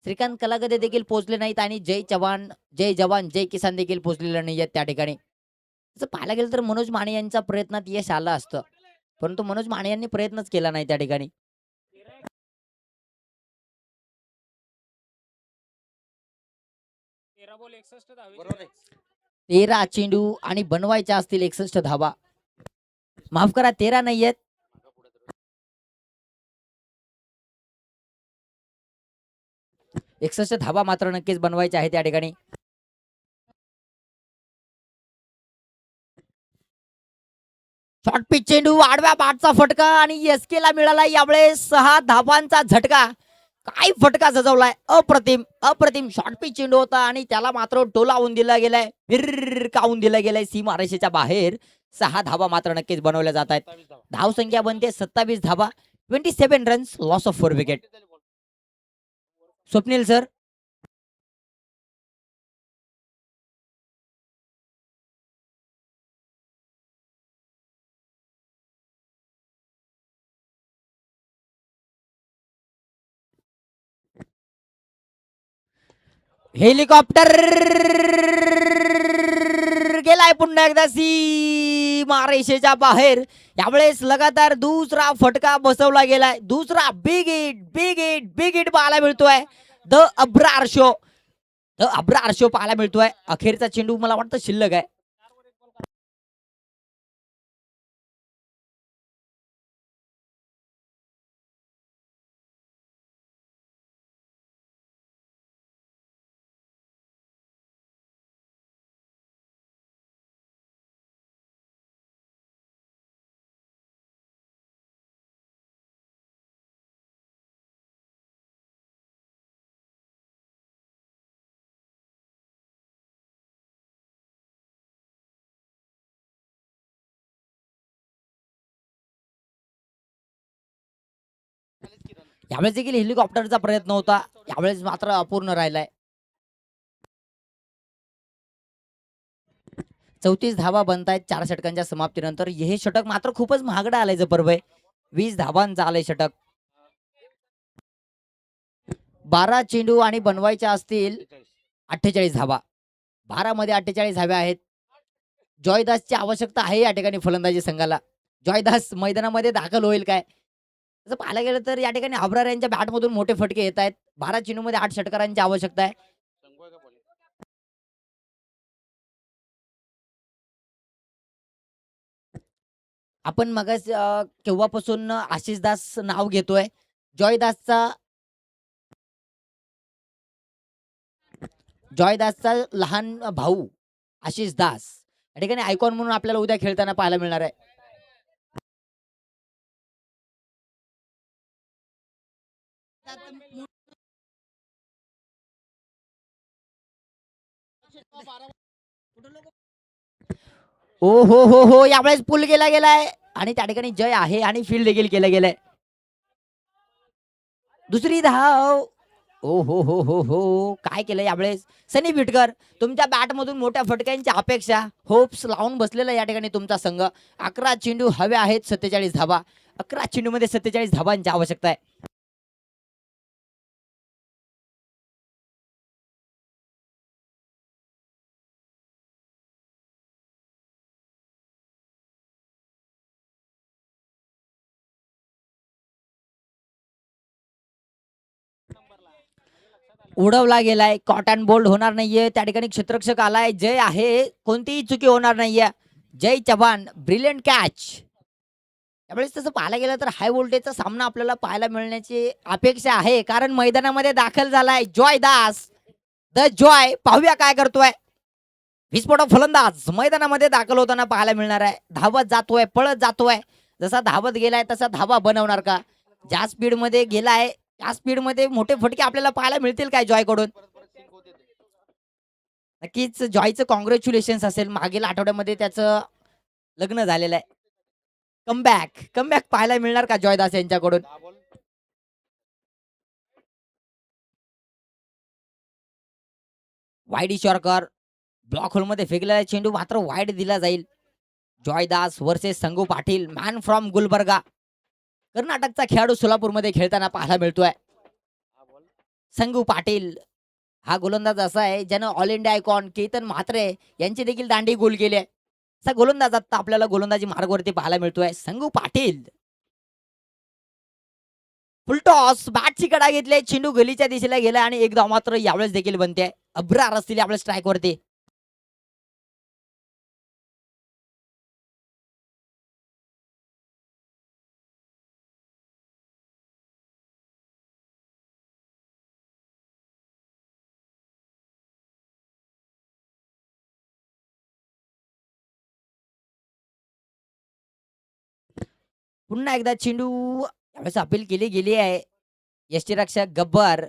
श्रीकांत कलागते देखील पोहोचले नाहीत आणि जय जवान जय किसान देखील पोहोचलेले नाहीयेत त्या ठिकाणी. तसं पाहायला गेलं तर मनोज माने यांच्या प्रयत्नात यश आलं असतं परंतु मनोज माने यांनी प्रयत्नच केला नाही त्या ठिकाणी. बॉल 61 13 चेंडू आणि बनवायच्या असतील 61 धावा. माफ करा 13 नाहीयेत. 61 धावा मात्र नक्कीच बनवायच्या आहेत त्या ठिकाणी. शॉर्ट पिच चेंडू आडव्या बॅटचा फटका आणि एसके ला मिळाला यावेळेस 6 धावांचा झटका. काय फटका सजवलाय. अप्रतिम शॉर्ट पिच चेंडू होता आणि त्याला मात्र टोलावून दिला गेलाय. कावून दिला गेलाय सीमारेषेच्या बाहेर. 6 धावा मात्र नक्कीच बनवल्या जात आहेत. धाव संख्या बनते 27 धावा. 27 runs, loss of 4 wicket. Swapnil sir. Helicopter गेलाय पुन्हा एकदा सीमारेषेच्या बाहेर. यावेळेस लगातार दुसरा फटका बसवला गेलाय. दुसरा बिग हिट पाहायला मिळतोय. द अब्रार शो पाहायला मिळतोय. अखेरचा चेंडू मला वाटतं शिल्लक आहे. यावेळेस देखील हेलिकॉप्टरचा प्रयत्न होता, यावेळेस मात्र अपूर्ण राहिलाय. 34 धावा बनतायत 4 षटकांच्या समाप्तीनंतर. हे षटक मात्र खूपच महागडं आलंय जबरभाई. 20 धावांचं आलंय षटक. 12 चेंडू आणि बनवायच्या असतील 48 धावा. 12 मध्ये 48 धाव्या आहेत. जॉयदासची आवश्यकता आहे या ठिकाणी फलंदाजी संघाला. जॉयदास मैदानामध्ये दाखल होईल काय? तसं पाहायला गेलं तर या ठिकाणी अब्रार यांच्या बॅटमधून मोठे फटके येत आहेत. 12 चेंडू मध्ये 8 षटकारांची आवश्यकता आहे. आपण मग केव्हापासून आशिष दास नाव घेतोय. जॉयदासचा लहान भाऊ आशिष दास या ठिकाणी आयकॉन म्हणून आपल्याला उद्या खेळताना पाहायला मिळणार आहे. ओ हो यावेळेस पूल केला गेलाय आणि त्या ठिकाणी जय आहे आणि फील्ड देखील केलं गेलंय. दुसरी धाव. हो काय केलं यावेळेस सनी बिटकर. तुमच्या बॅट मधून मोठ्या फटक्यांची अपेक्षा, होप्स लावून बसलेला या ठिकाणी तुमचा संघ. 11 चेंडू हवे आहेत 47 धावा. 11 चेंडू मध्ये 47 धावांची आवश्यकता आहे. उडवला गेलाय. कॉटन बोल्ड होणार नाहीये. त्या ठिकाणी क्षेत्ररक्षक आलाय. जय आहे. कोणतीही चुकी होणार नाहीये. जय चव्हाण ब्रिलियंट कॅच. त्यावेळेस तसं पाहायला गेलं तर हाय व्होल्टेजचा सामना आपल्याला पाहायला मिळण्याची अपेक्षा आहे, कारण मैदानामध्ये दाखल झालाय जॉय दास. The Joy. पाहूया काय करतोय. विस्फोटक फलंदाज मैदानामध्ये दाखल होताना पाहायला मिळणार आहे. धावत जातोय, पळत जातोय. जसा धावत गेलाय तसा धावा बनवणार का? ज्या स्पीड मध्ये गेलाय त्या स्पीड मध्ये मोठे फटके आपल्याला पाहायला मिळतील काय जॉय कडून? नक्कीच जॉयचं कॉंग्रॅच्युलेशन असेल. मागील आठवड्यामध्ये त्याचं लग्न झालेलं आहे. कमबॅक पाहायला मिळणार का जॉयदास यांच्याकडून? वाईड शॉर्कर. ब्लॉक होल मध्ये फेकलेला चेंडू मात्र वाईड दिला जाईल. Joydas versus Sangu Patil, man from Gulbarga. कर्नाटकचा खेळाडू सोलापूरमध्ये खेळताना पाहायला मिळतोय. संगू पाटील हा गोलंदाज असा आहे ज्यानं all India icon Ketan Mhatre यांची देखील दांडी गोल केली आहे. असा गोलंदाज आता आपल्याला गोलंदाजी मार्गावरती पाहायला मिळतोय. संगू पाटील. फुलटॉस. बॅटची कडा घेतली. चेंडू गलीच्या दिशेला गेला आणि एक धाव मात्र यावेळेस देखील बनते. अब्रार असतील आपल्या स्ट्राईक वरती. पुन्हा एकदा चेंडू यावेळेस अपील केली गेली आहे. यष्टीरक्षक गब्बर.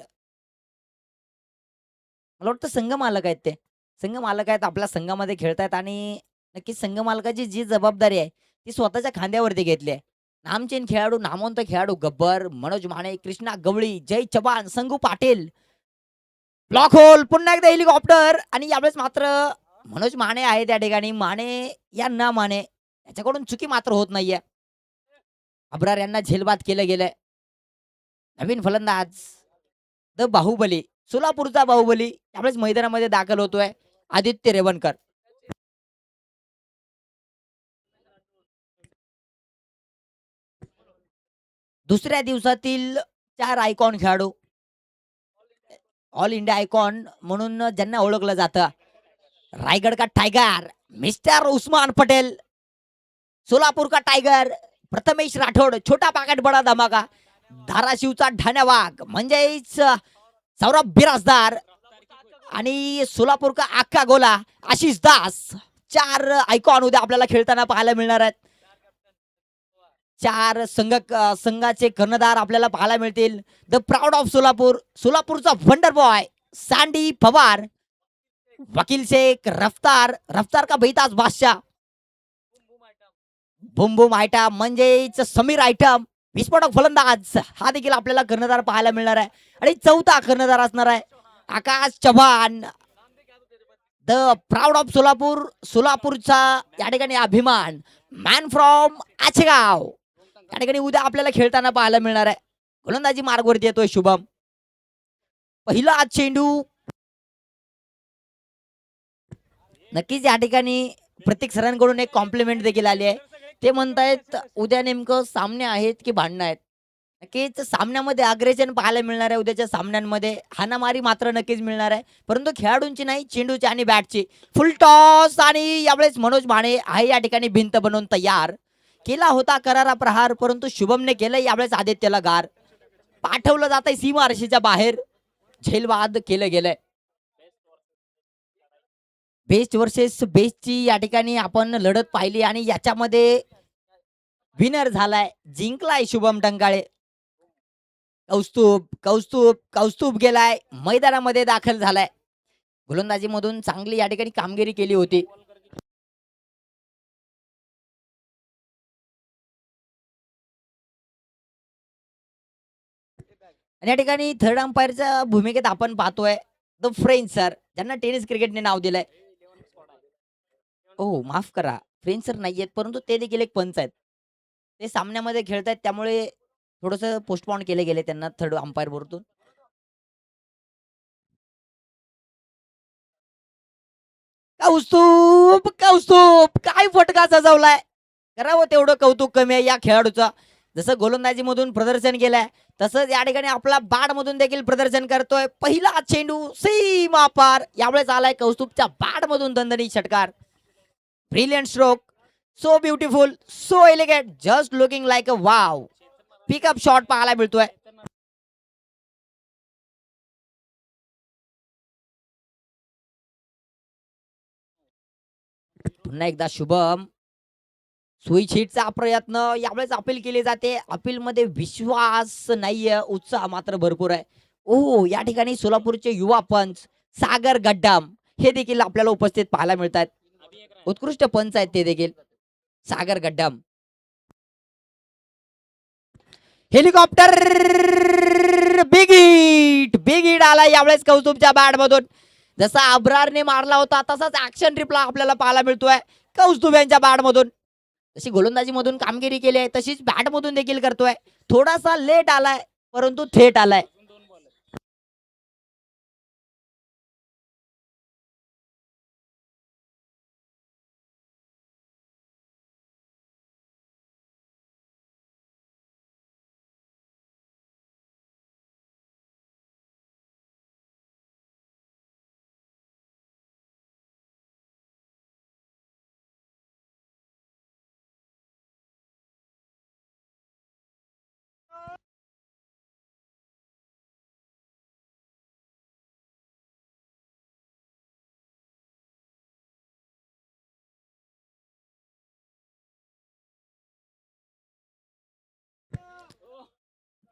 मला वाटतं संघ मालक आहेत ते. संघ मालक आहेत, आपल्या संघामध्ये खेळतायत आणि नक्कीच संघ मालकाची जी जबाबदारी आहे ती स्वतःच्या खांद्यावरती घेतली आहे. नामचीन खेळाडू, नामवंत खेळाडू गब्बर, मनोज माने, कृष्णा गवळी, जय चव्हाण, संगू पाटील. Block hole. पुन्हा एकदा हेलिकॉप्टर आणि यावेळेस मात्र मनोज माने आहे त्या ठिकाणी. माने यांना माने याच्याकडून चुकी मात्र होत नाहीये. अब्रार यांना झेलबाद केलं गेलंय. नवीन फलंदाज द बाहुबली, सोलापूरचा बाहुबली त्यावेळेस मैदानामध्ये दाखल होतोय. आदित्य रेवणकर. दुसऱ्या दिवसातील 4 आयकॉन खेळाडू, ऑल इंडिया आयकॉन म्हणून ज्यांना ओळखलं जातं. रायगड का टायगर मिस्टर उस्मान पटेल. सोलापूर का टायगर प्रथमेश राठोड. छोटा पाकिट बडा धमाका. धाराशिवचा ठाण्या वाघ म्हणजेच सौरभ बिराजदार आणि सोलापूर का आक्का गोला आशिष दास. 4 आयकॉन उद्या आपल्याला खेळताना पाहायला मिळणार आहेत. 4 संघाचे कर्णधार आपल्याला पाहायला मिळतील. द प्राऊड ऑफ सोलापूर, सोलापूरचा wonder boy Sandy Pawar. Wakil Shaikh, रफ्तार का बेताज बादशाह, बुम बुम आयटम म्हणजेच समीर आयटम. विस्फोटक फलंदाज हा देखील आपल्याला कर्णधार पाहायला मिळणार आहे आणि चौथा कर्णधार असणार आहे Akash Chavan, the proud of Solapur, सोलापूरचा या ठिकाणी अभिमान, मॅन फ्रॉम आचेगाव. या ठिकाणी उद्या आपल्याला खेळताना पाहायला मिळणार आहे. गोलंदाजी मार्गवरती येतोय शुभम. पहिला चेंडू. नक्कीच या ठिकाणी प्रत्येक सरांकडून एक कॉम्प्लिमेंट देखील आली आहे. ते म्हणतायत उद्या नेमकं सामने आहेत की भांडणं आहेत. नक्कीच सामन्यामध्ये अग्रेशन पाहायला मिळणार आहे. उद्याच्या सामन्यांमध्ये हाणामारी मात्र नक्कीच मिळणार आहे, परंतु खेळाडूंची नाही, चेंडूची आणि बॅटची. फुल टॉस आणि यावेळेस मनोज माने आहे या ठिकाणी भिंत बनवून तयार. केला होता करारा प्रहार, परंतु शुभमने केलं यावेळेस आदित्यला गार. पाठवलं जात आहे सीमा रशीच्या बाहेर. झेलवाद केलं गेलंय. बेस्ट वर्सेस बेस्टची या ठिकाणी आपण लढत पाहिली आणि याच्यामध्ये विनर झालाय, जिंकलाय शुभम टंकाळे. कौस्तुभ कौस्तुभ कौस्तुभ गेलाय, मैदानामध्ये दाखल झालाय. गोलंदाजी मधून चांगली या ठिकाणी कामगिरी केली होती. आणि या ठिकाणी थर्ड अंपायरच्या भूमिकेत आपण पाहतोय द फ्रेंच सर, ज्यांना टेनिस क्रिकेटने नाव दिलंय. हो माफ करा, फ्रेंच सर नाहीयेत, परंतु ते देखील एक पंच आहेत. ते सामन्यामध्ये खेळतायत, त्यामुळे थोडस पोस्टपोन केले गेले त्यांना थर्ड अंपायर वरतून. कौस्तुभ कौस्तुभ काय फटका सजवलाय. करावं तेवढं कौतुक कमी आहे या खेळाडूचं. जसं गोलंदाजी मधून प्रदर्शन केलंय तसंच या ठिकाणी आपला बॅट मधून देखील प्रदर्शन करतोय. पहिला चेंडू सीमा पार. यावेळेस आलाय कौस्तुभच्या बॅट मधून दणदणीत षटकार. Brilliant stroke, so beautiful, so elegant, just looking like a wow. Pickup shot पाहायला मिळतोय. पुन्हा एकदा शुभम. सुई छीटचा प्रयत्न, यावेळेस अपील केली जाते. अपील मध्ये विश्वास नाहीये, उत्साह मात्र भरपूर आहे. ओ या ठिकाणी सोलापूरचे युवा पंच सागर गड्डम हे देखील आपल्याला उपस्थित पाहायला मिळतात. उत्कृष्ट पंच आहेत ते देखील, सागर गड्डम. हेलिकॉप्टर, बिग हिट आला यावेळेस कौस्तुभच्या बॅट मधून. जसा अब्रारने मारला होता तसाच ऍक्शन रिप्ला आपल्याला पाहायला मिळतोय कौस्तुभ यांच्या बॅट मधून. जशी गोलंदाजी मधून कामगिरी केली आहे तशीच बॅट मधून देखील करतोय. थोडासा लेट आलाय, परंतु थेट आलाय.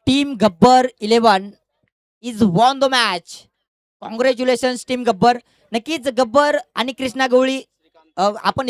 Team Gabbar 11 is won the match. Congratulation team Gabbar. नक्कीच गब्बर आणि कृष्णा गवळी आपण